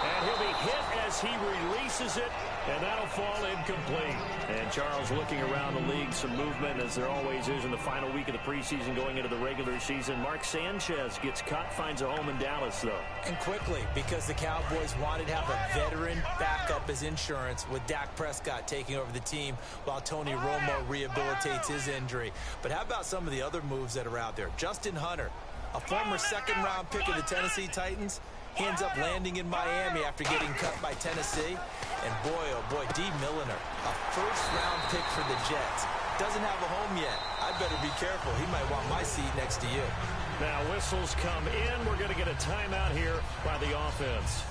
And he'll be hit as he releases it, and that'll fall incomplete. And Charles looking around the league, some movement as there always is in the final week of the preseason going into the regular season. Mark Sanchez gets cut, finds a home in Dallas, though. And quickly, because the Cowboys wanted to have a veteran backup as insurance with Dak Prescott taking over the team while Tony Romo rehabilitates his injury. But how about some of the other moves that are out there? Justin Hunter, a former 2nd-round pick of the Tennessee Titans, he ends up landing in Miami after getting cut by Tennessee. And boy, oh boy, D. Milliner, a 1st-round pick for the Jets. Doesn't have a home yet. I better be careful. He might want my seat next to you. Now whistles come in. We're going to get a timeout here by the offense.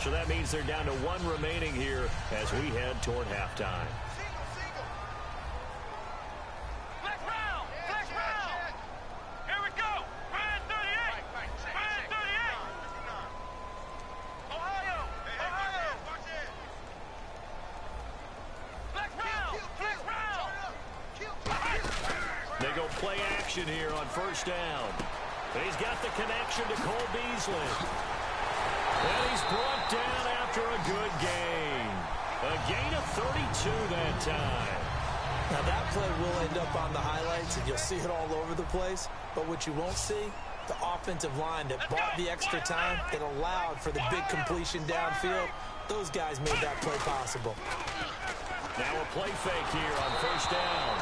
So that means they're down to 1 remaining here as we head toward halftime. Play action here on 1st down. He's got the connection to Cole Beasley. And he's brought down after a good gain. A gain of 32 that time. Now that play will end up on the highlights, and you'll see it all over the place. But what you won't see, the offensive line that bought the extra time, that allowed for the big completion downfield. Those guys made that play possible. Now a play fake here on 1st down.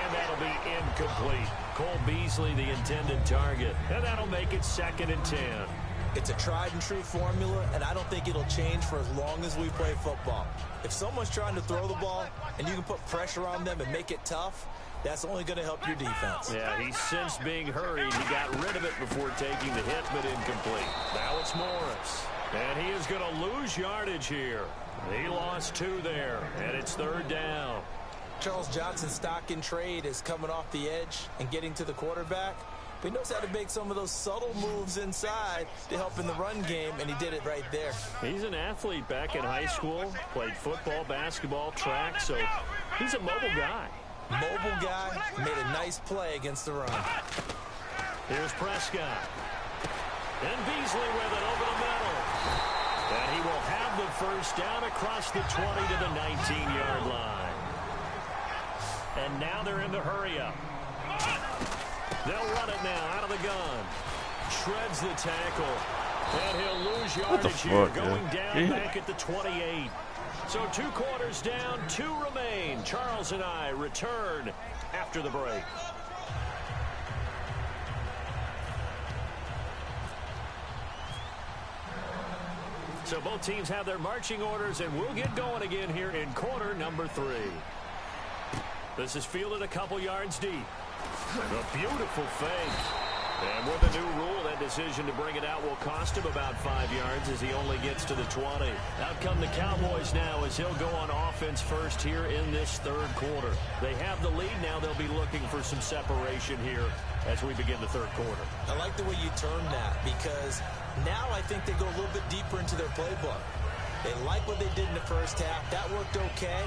And that'll be incomplete. Cole Beasley, the intended target. And that'll make it 2nd and 10. It's a tried-and-true formula, and I don't think it'll change for as long as we play football. If someone's trying to throw the ball and you can put pressure on them and make it tough, that's only going to help your defense. Yeah, he's since being hurried. He got rid of it before taking the hit, but incomplete. Now it's Morris. And he is going to lose yardage here. He lost 2 there, and it's 3rd down. Charles Johnson's stock in trade is coming off the edge and getting to the quarterback. But he knows how to make some of those subtle moves inside to help in the run game, and he did it right there. He's an athlete back in high school, played football, basketball, track, so he's a mobile guy. Mobile guy, made a nice play against the run. Here's Prescott. And Beasley with it over the middle. And he will have the 1st down across the 20 to the 19-yard line. And now they're in the hurry-up. They'll run it now out of the gun. Shreds the tackle. And he'll lose yardage here, going down back at the 28. So 2 quarters down, 2 remain. Charles and I return after the break. So both teams have their marching orders, and we'll get going again here in quarter number 3. This is fielded a couple yards deep. A beautiful fake. And with the new rule, that decision to bring it out will cost him about 5 yards as he only gets to the 20. Out come the Cowboys now as he'll go on offense first here in this third quarter. They have the lead now. They'll be looking for some separation here as we begin the third quarter. I like the way you termed that because now I think they go a little bit deeper into their playbook. They like what they did in the first half. That worked okay.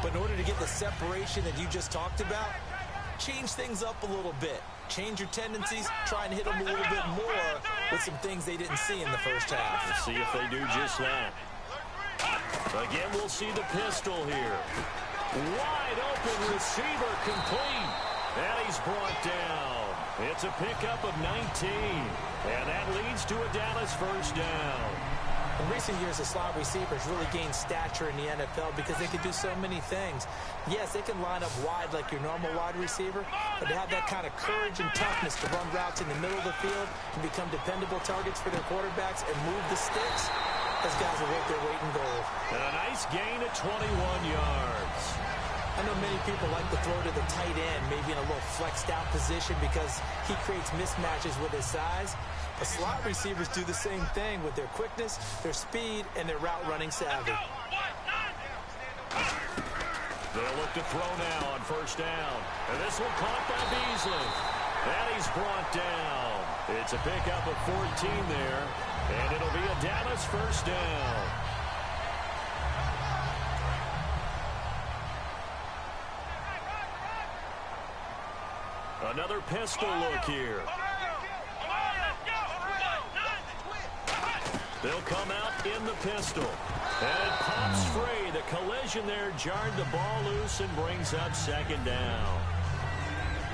But in order to get the separation that you just talked about, change things up a little bit. Change your tendencies, try and hit them a little bit more with some things they didn't see in the first half. Let's see if they do just that. Again, we'll see the pistol here. Wide open receiver complete. And he's brought down. It's a pickup of 19. And that leads to a Dallas first down. In recent years, the slot receivers really gained stature in the NFL because they can do so many things. Yes, they can line up wide like your normal wide receiver, but to have that kind of courage and toughness to run routes in the middle of the field and become dependable targets for their quarterbacks and move the sticks, those guys are worth their weight in gold. And a nice gain of 21 yards. I know many people like to throw to the tight end, maybe in a little flexed out position because he creates mismatches with his size. But slot receivers do the same thing with their quickness, their speed, and their route running savvy. They'll look to throw now on first down. And this one caught by Beasley. And he's brought down. It's a pickup of 14 there. And it'll be a Dallas first down. Another pistol look here. They'll come out in the pistol. And it pops free. The collision there jarred the ball loose and brings up second down.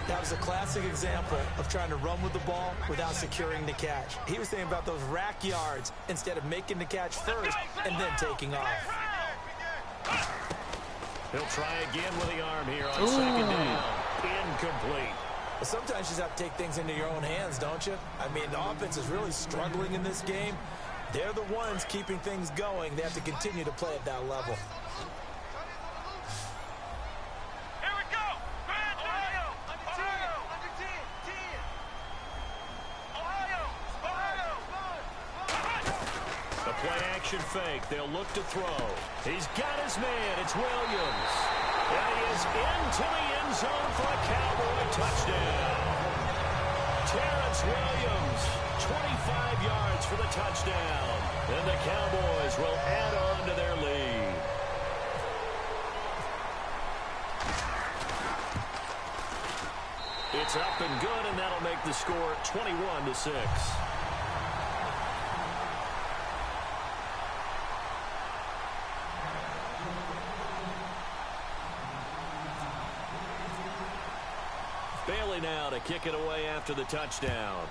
That was a classic example of trying to run with the ball without securing the catch. He was thinking about those rack yards instead of making the catch first and then taking off. He'll try again with the arm here on second down. Incomplete. But sometimes you just have to take things into your own hands, don't you? I mean, the offense is really struggling in this game. They're the ones keeping things going. They have to continue to play at that level. Here we go. Ohio. Under 10. Under 10. 10. Ohio. The play action fake. They'll look to throw. He's got his man. It's Williams. And he is into the end zone for a Cowboy touchdown. Terrence Williams, 25 yards for the touchdown. And the Cowboys will add on to their lead. It's up and good, and that'll make the score 21-6. Bailey now to kick it away after the touchdown.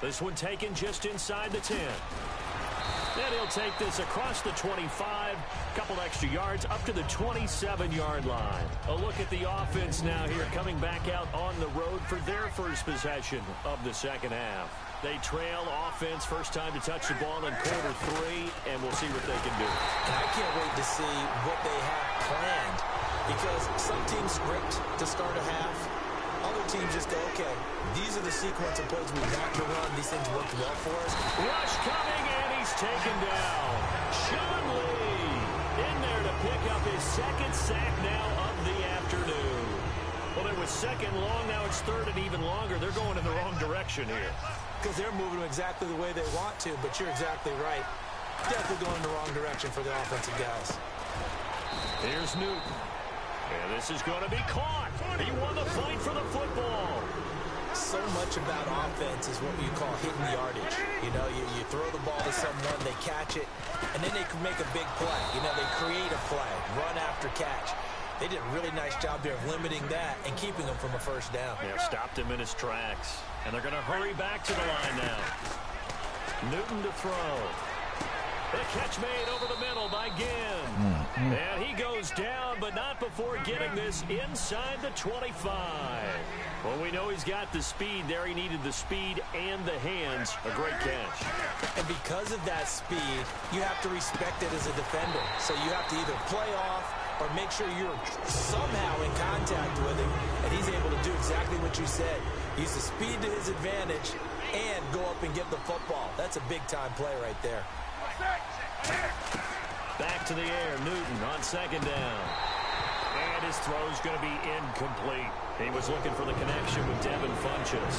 This one taken just inside the 10. And he'll take this across the 25, couple extra yards up to the 27-yard line. A look at the offense now here, coming back out on the road for their first possession of the second half. They trail offense, first time to touch the ball in quarter 3, and we'll see what they can do. And I can't wait to see what they have planned. Because some teams script to start a half. Other teams just go, okay, these are the sequence of plays we want to run. These things worked well for us. Rush coming, and he's taken down. Sean Lee in there to pick up his second sack now of the afternoon. Well, it was second long. Now it's third and even longer. They're going in the wrong direction here. Because they're moving exactly the way they want to, but you're exactly right. Definitely going in the wrong direction for the offensive guys. Here's Newton. And this is going to be caught. He won the fight for the football. So much about offense is what you call hitting yardage. You know, you throw the ball to someone, they catch it, and then they can make a big play. You know, they create a play, run after catch. They did a really nice job there of limiting that and keeping him from a first down. Yeah, stopped him in his tracks. And they're going to hurry back to the line now. Newton to throw. The catch made over the middle by Ginn. And he goes down, but not before getting this inside the 25. Well, we know he's got the speed there. He needed the speed and the hands. A great catch. And because of that speed, you have to respect it as a defender. So you have to either play off or make sure you're somehow in contact with him, and he's able to do exactly what you said. Use the speed to his advantage and go up and get the football. That's a big-time play right there. Back to the air, Newton on second down. And his throw's going to be incomplete. He was looking for the connection with Devin Funchess.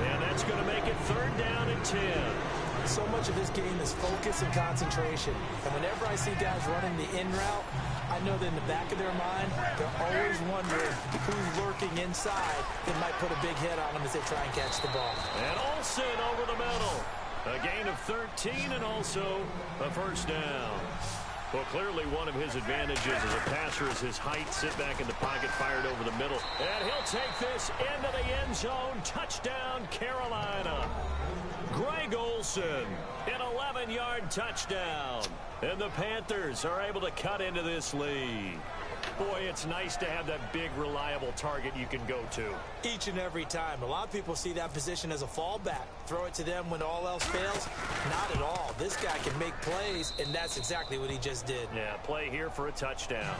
And that's going to make it 3rd down and 10. So much of this game is focus and concentration. And whenever I see guys running the in route, I know that in the back of their mind, they're always wondering who's lurking inside that might put a big hit on them as they try and catch the ball. And Olsen over the middle. A gain of 13 and also a 1st down. Well, clearly one of his advantages as a passer is his height. Sit back in the pocket, fired over the middle. And he'll take this into the end zone. Touchdown, Carolina. Greg Olsen, an 11-yard touchdown. And the Panthers are able to cut into this lead. Boy, it's nice to have that big, reliable target you can go to. Each and every time. A lot of people see that position as a fallback. Throw it to them when all else fails. Not at all. This guy can make plays, and that's exactly what he just did. Yeah, play here for a touchdown.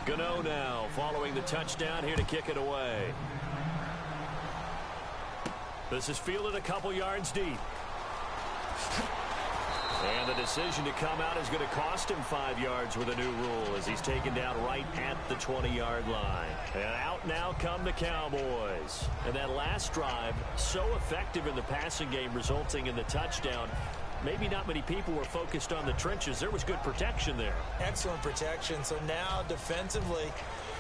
Gano now following the touchdown here to kick it away. This is fielded a couple yards deep. And the decision to come out is going to cost him 5 yards with a new rule as he's taken down right at the 20-yard line. And out now come the Cowboys. And that last drive, so effective in the passing game, resulting in the touchdown. Maybe not many people were focused on the trenches. There was good protection there. Excellent protection. So now defensively,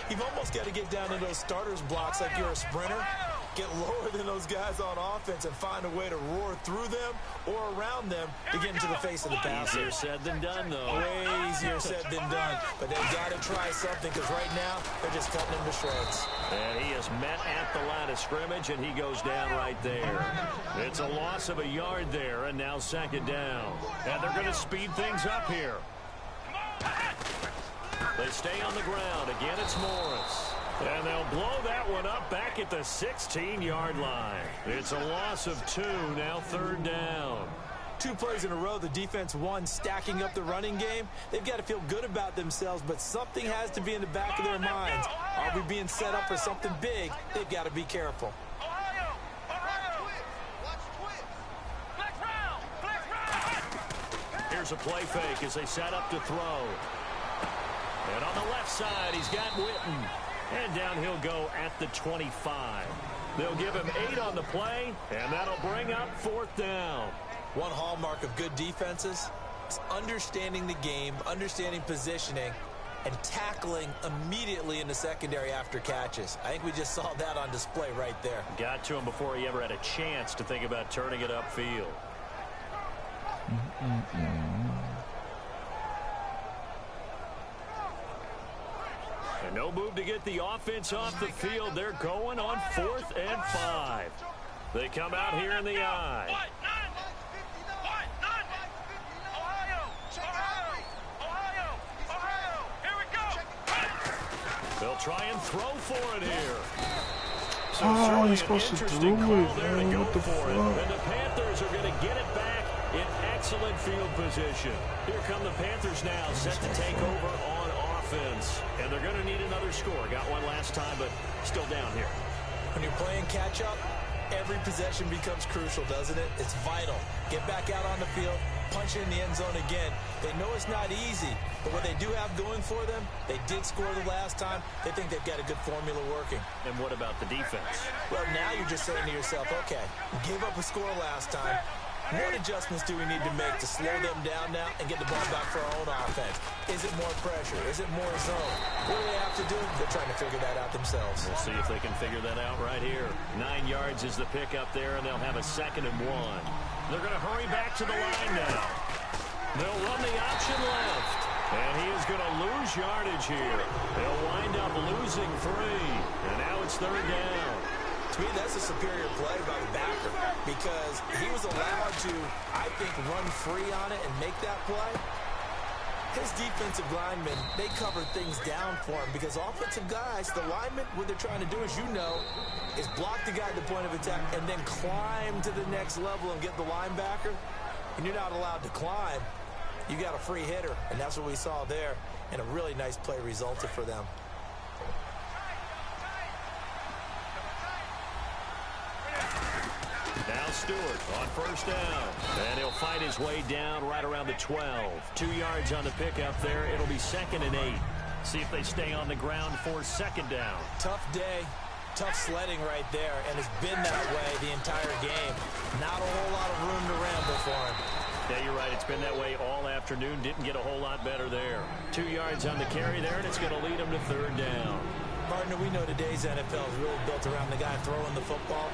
you've almost got to get down to those starters blocks like you're a sprinter. Get lower than those guys on offense and find a way to roar through them or around them to get into the face of the passer. Easier said than done, though. Way easier said than done. But they've got to try something because right now they're just cutting him to shreds. And he is met at the line of scrimmage, and he goes down right there. It's a loss of a yard there, and now 2nd down. And they're going to speed things up here. They stay on the ground. Again, it's Morris. And they'll blow that one up back at the 16-yard line. It's a loss of 2, now 3rd down. 2 plays in a row, the defense won, stacking up the running game. They've got to feel good about themselves, but something has to be in the back of their minds. Are we being set up for something big? They've got to be careful. Here's a play fake as they set up to throw. And on the left side, he's got Witten. And down he'll go at the 25. They'll give him 8 on the play, and that'll bring up 4th down. One hallmark of good defenses is understanding the game, understanding positioning, and tackling immediately in the secondary after catches. I think we just saw that on display right there. Got to him before he ever had a chance to think about turning it upfield. And no move to get the offense off the field. They're going on 4th and 5. They come out here in the I. They'll try and throw for it here. So oh, he's supposed to throw it, man. What the fuck? And the Panthers are going to get it back in excellent field position. Here come the Panthers now, set to take over on offense. And they're going to need another score. Got one last time, but still down here. When you're playing catch-up, every possession becomes crucial, doesn't it? It's vital. Get back out on the field, punch it in the end zone again. They know it's not easy, but what they do have going for them, they did score the last time. They think they've got a good formula working. And what about the defense? Well, now you're just saying to yourself, okay, we gave up a score last time. What adjustments do we need to make to slow them down now and get the ball back for our own offense? Is it more pressure? Is it more zone? What do they have to do? They're trying to figure that out themselves. We'll see if they can figure that out right here. 9 yards is the pickup there, and they'll have a 2nd and 1. They're going to hurry back to the line now. They'll run the option left. And he is going to lose yardage here. They'll wind up losing 3. And now it's 3rd down. To me, that's a superior play by the backer because he was allowed to, I think, run free on it and make that play. His defensive linemen, they covered things down for him because offensive guys, the linemen, what they're trying to do, as you know, is block the guy at the point of attack and then climb to the next level and get the linebacker. And you're not allowed to climb. You got a free hitter, and that's what we saw there, and a really nice play resulted for them. Now Stewart on first down. And he'll fight his way down right around the 12. 2 yards on the pickup there. It'll be 2nd and 8. See if they stay on the ground for 2nd down. Tough day. Tough sledding right there, and it's been that way the entire game. Not a whole lot of room to ramble for him. Yeah, you're right. It's been that way all afternoon. Didn't get a whole lot better there. 2 yards on the carry there, and it's going to lead him to 3rd down. Partner, we know today's NFL is really built around the guy throwing the football.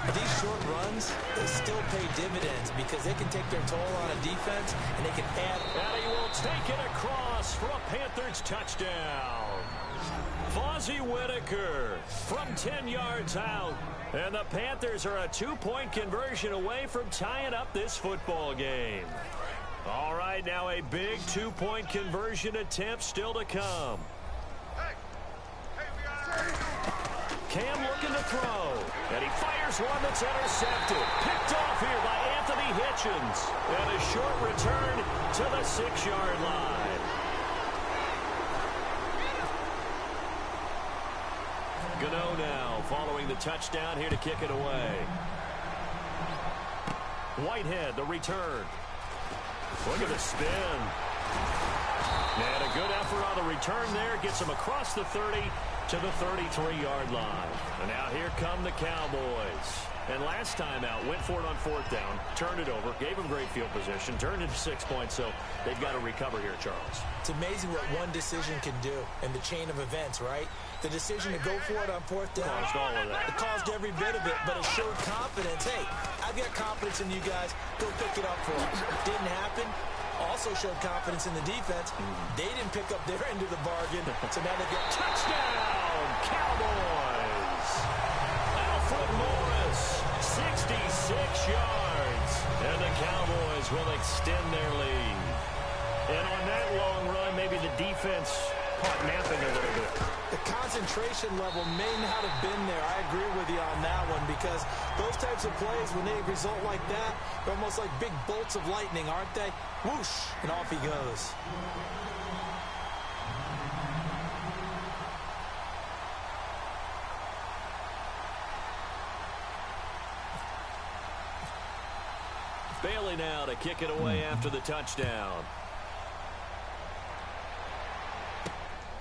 But these short runs, they still pay dividends because they can take their toll on a defense, and they can add. And he will take it across for a Panthers touchdown. Fozzie Whitaker from 10 yards out. And the Panthers are a 2-point conversion away from tying up this football game. All right, now a big 2-point conversion attempt still to come. Cam looking to throw. And he fires one that's intercepted. Picked off here by Anthony Hitchens. And a short return to the 6-yard line. Gano now following the touchdown here to kick it away. Whitehead, the return. Look at the spin. And a good effort on the return there. Gets him across the 30 to the 33-yard line. And now here come the Cowboys. And last time out, went for it on 4th down, turned it over, gave him great field position, turned it to 6 points, so they've got to recover here, Charles. It's amazing what one decision can do in the chain of events, right? The decision to go for it on 4th down. Caused all of that. It caused every bit of it, but it showed confidence. Hey, I've got confidence in you guys. Go pick it up for us. Didn't happen. Also showed confidence in the defense. They didn't pick up their end of the bargain, so now they've got touchdown, Cowboys. Alfred Morris, 66 yards, and the Cowboys will extend their lead. And on that long run, maybe the defense caught napping a little bit. The concentration level may not have been there. I agree with you on that one because those types of plays, when they result like that, they're almost like big bolts of lightning, aren't they? Whoosh, and off he goes. Bailey now to kick it away after the touchdown.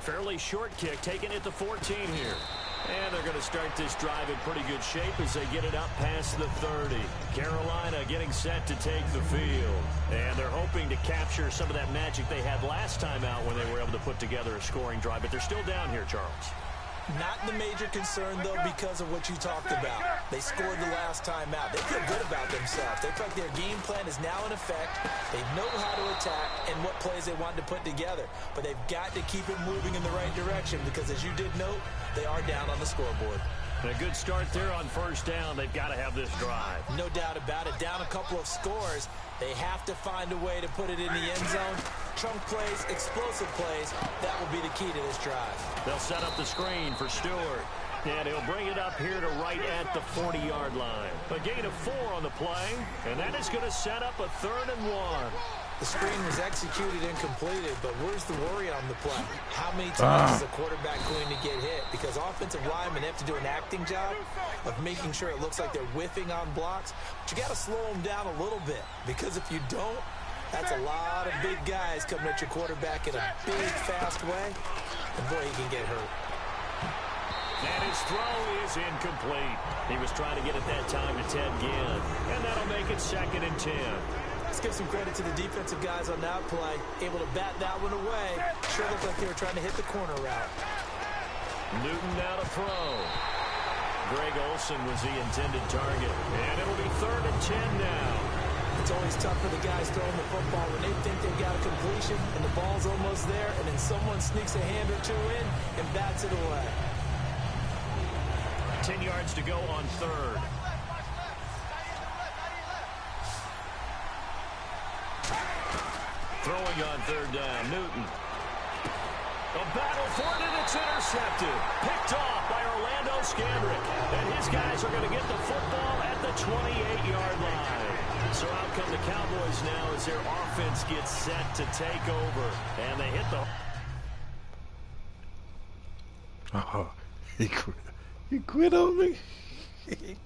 Fairly short kick, taking it to 14 here. And they're going to start this drive in pretty good shape as they get it up past the 30. Carolina getting set to take the field. And they're hoping to capture some of that magic they had last time out when they were able to put together a scoring drive. But they're still down here, Charles. Not the major concern, though, because of what you talked about. They scored the last time out. They feel good about themselves. They feel like their game plan is now in effect. They know how to attack and what plays they want to put together. But they've got to keep it moving in the right direction because, as you did note, they are down on the scoreboard. And a good start there on 1st down. They've got to have this drive. No doubt about it. Down a couple of scores. They have to find a way to put it in the end zone. Chunk plays, explosive plays. That will be the key to this drive. They'll set up the screen for Stewart. And he'll bring it up here to right at the 40-yard line. A gain of 4 on the play. And that is going to set up a 3rd and 1. The screen was executed and completed, but where's the worry on the play? How many times is a quarterback going to get hit? Because offensive linemen have to do an acting job of making sure it looks like they're whiffing on blocks. But you got to slow them down a little bit, because if you don't, that's a lot of big guys coming at your quarterback in a big, fast way. And boy, he can get hurt. And his throw is incomplete. He was trying to get it that time to Ted Ginn. And that'll make it 2nd and 10. Let's give some credit to the defensive guys on that play. Able to bat that one away. Sure looked like they were trying to hit the corner route. Newton now to throw. Greg Olsen was the intended target. And it'll be 3rd and 10 now. It's always tough for the guys throwing the football when they think they've got a completion and the ball's almost there, and then someone sneaks a hand or two in and bats it away. 10 yards to go on 3rd. Throwing on 3rd down, Newton. A battle for it, and it's intercepted. Picked off by Orlando Scandrick. And his guys are going to get the football at the 28-yard line. So out come the Cowboys now as their offense gets set to take over. And they hit the... He quit. He quit on me. He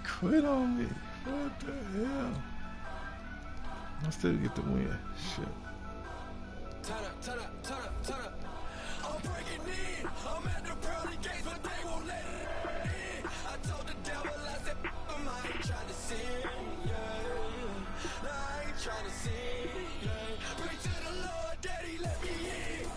quit on me. What the hell? I still get the win. Shit. Turn up, turn up, turn up, turn up. I'm breaking in. I'm at the pearly gates, but they won't let it in. I told the devil, I said, I ain't trying to sin, yeah. No, I ain't trying to sin, yeah. Pray to the Lord, Daddy, let me in.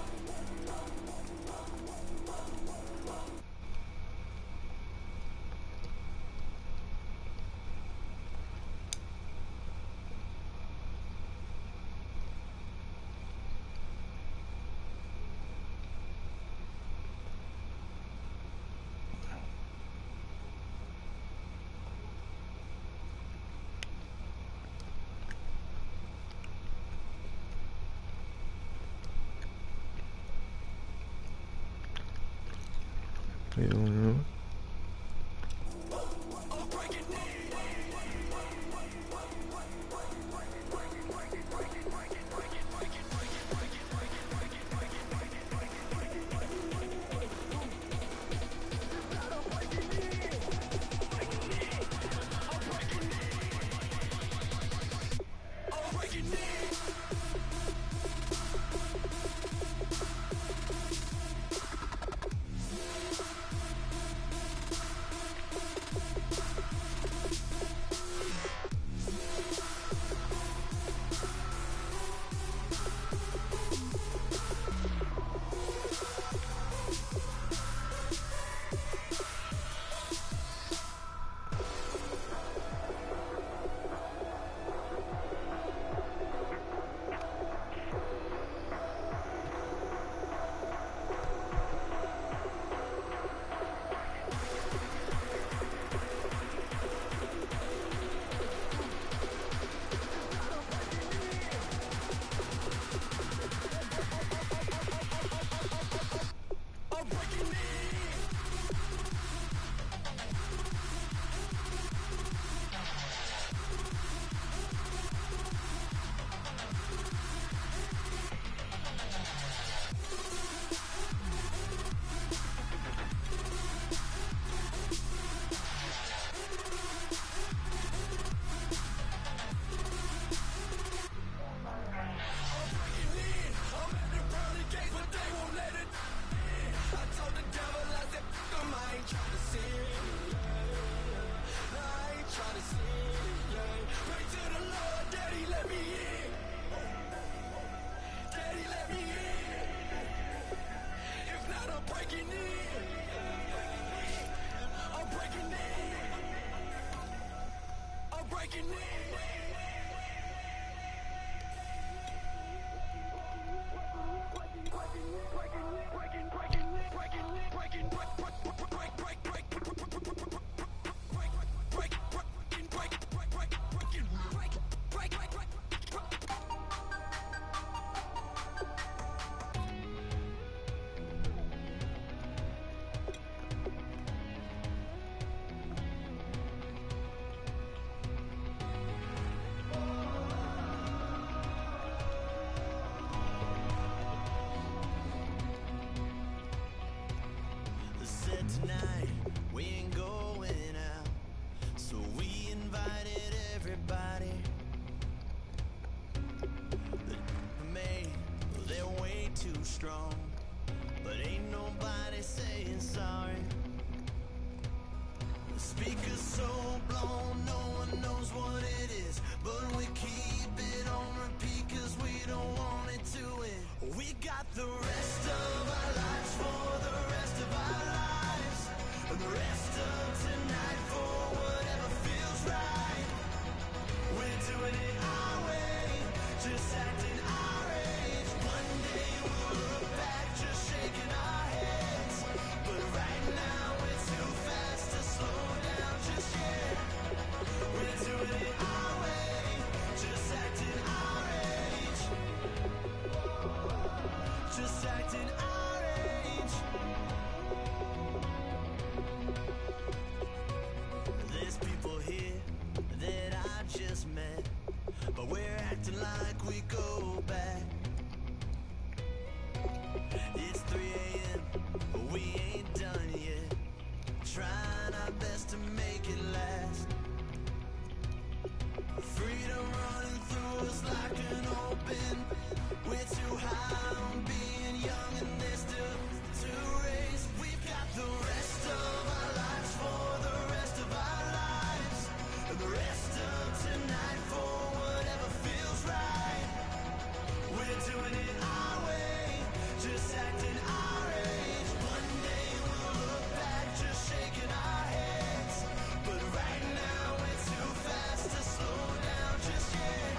You don't know? Tonight we ain't going out, so we invited everybody. They're way too strong, but ain't nobody saying sorry. The speaker's so blown, no one knows what it is, but we keep it on repeat 'cause we don't want it to end. We got the rest of our lives for the rest of our lives, and the rest of tonight for whatever feels right. We're doing it our way, just acting our age. One day we'll look back just shaking our heads, but right now we're too fast to slow down just yet. We're doing it our way, just acting our age. Just acting our age. just acting our age. One day we'll look back, just shaking our heads. But right now we're too fast to slow down just yet.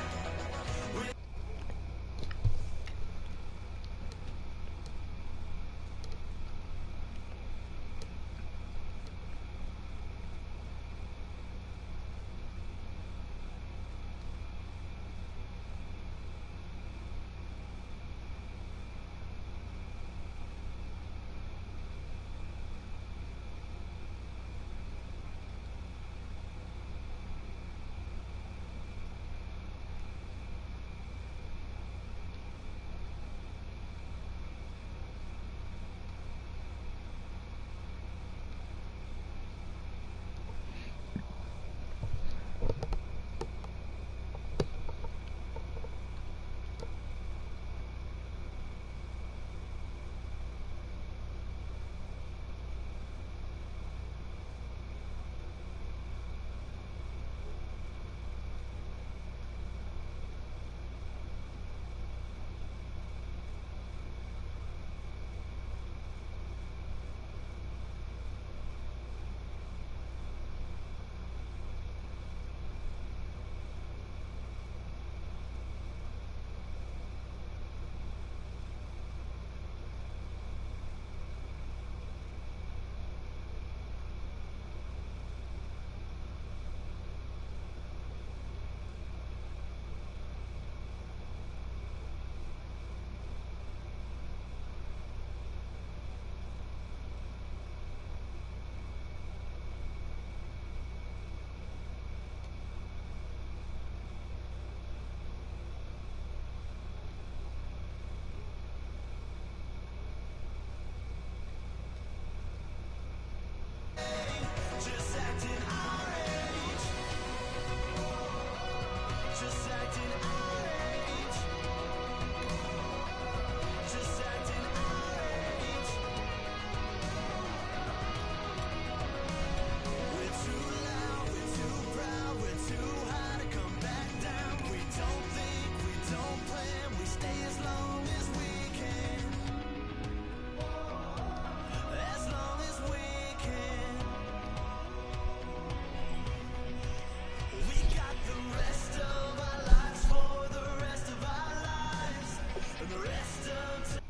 Just acting our age. Just acting our age. Just acting our age. We're too loud, we're too proud, we're too high to come back down. We don't think, we don't plan, we stay as long as we can. As long as we can. We got the rest of our lives for the rest of our lives. And the rest of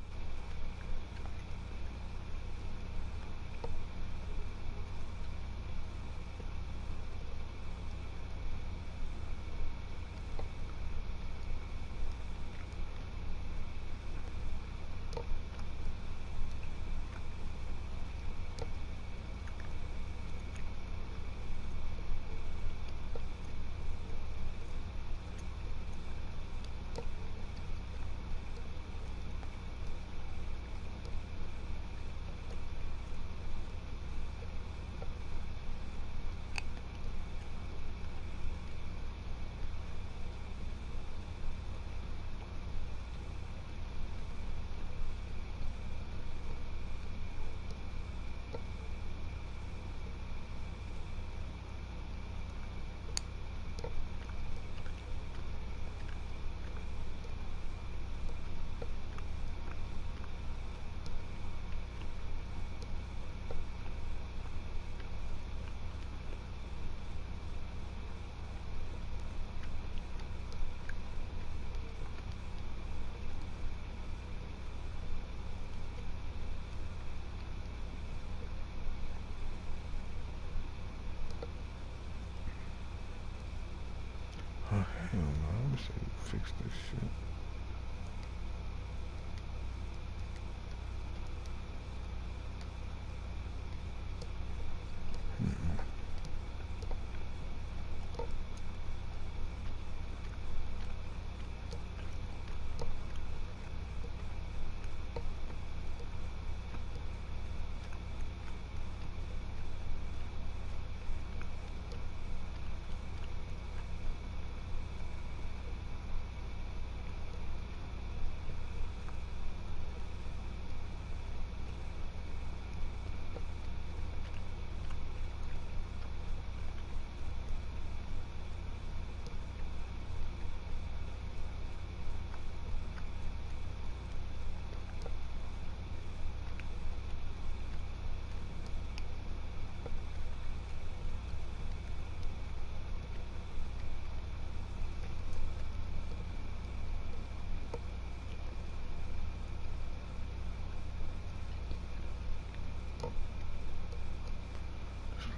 Oh, hell no. I'm just saying fix this shit.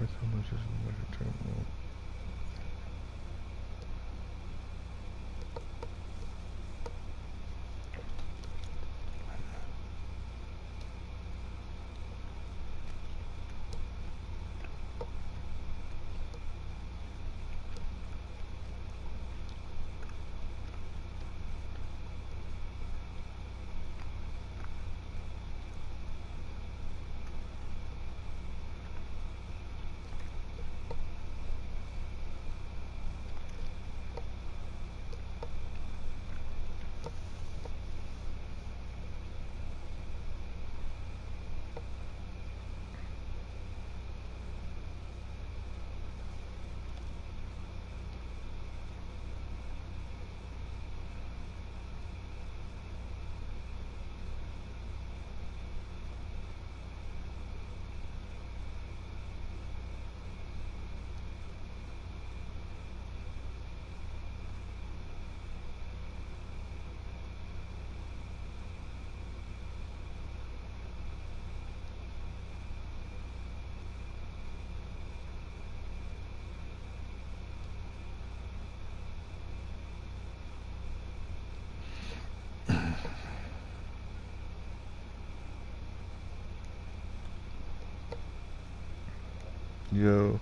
Press how much is the record terminal. Yo.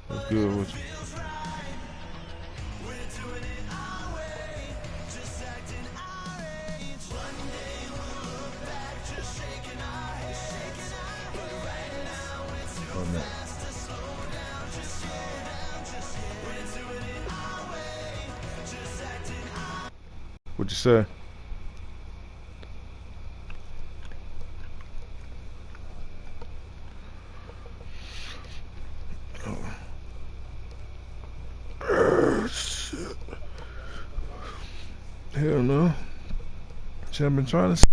What's good with you? Oh, no. What'd you say? Shit. Hell no. Shit, I've been trying to.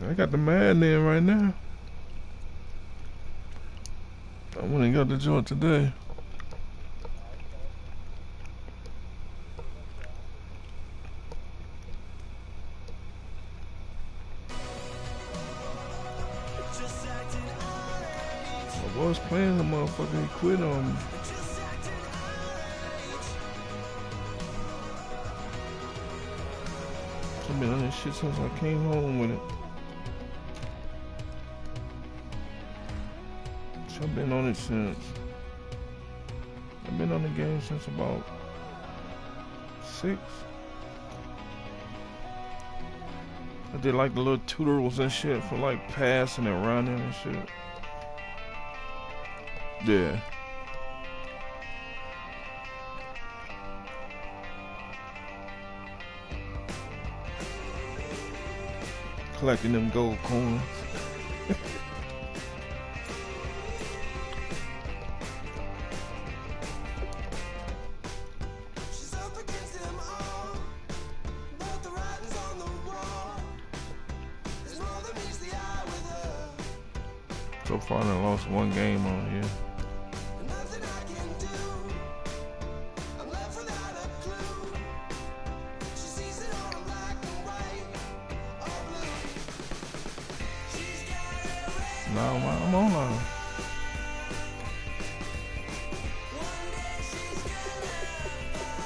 I got the Madden in right now. I went and got the joint today. I was playing the motherfucker, he quit on me. I've been on this shit since I came home with it. I've been on it since. I've been on the game since about 6. I did like the little tutorials and shit for like passing and running and shit. Yeah. Collecting them gold coins. So far, I done lost one game on here. No, I'm online.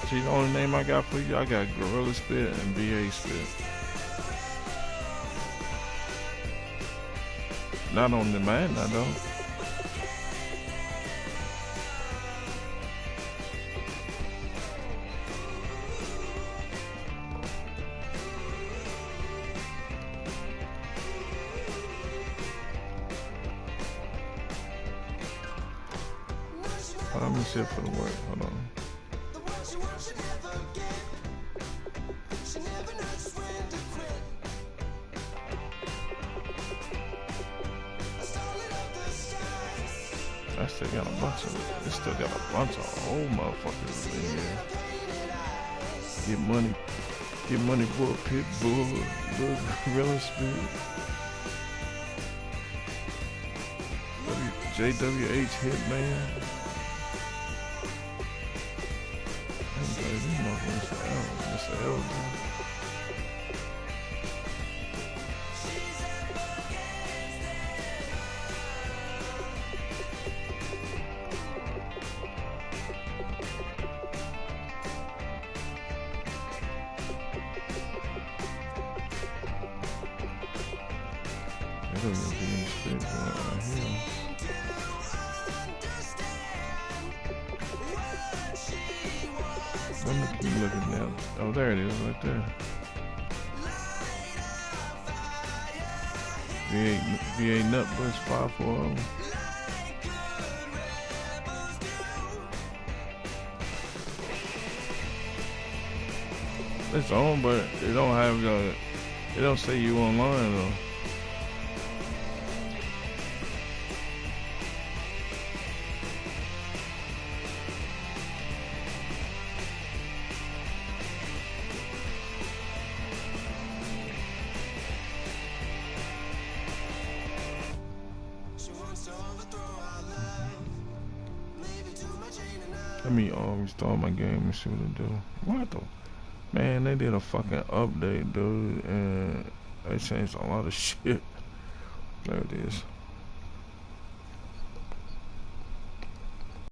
See, the only name I got for you, I got Gorilla Spit and BA Spit. Not on the man, I don't. Let me see it for the word. Hold on. I still got a bunch of it. Still got a bunch of old motherfuckers in here. Get money for a pit bull, little gorilla speed. JWH Hitman. Mr. Elgin. don't even be in the spit right here. I'm gonna keep looking now. Oh, there it is, right there. V8 nut bus 540. It's on, but it don't have it don't say you online though. Let me restart my game and see what it do. What the? Man, they did a fucking update, dude, and they changed a lot of shit. There it is.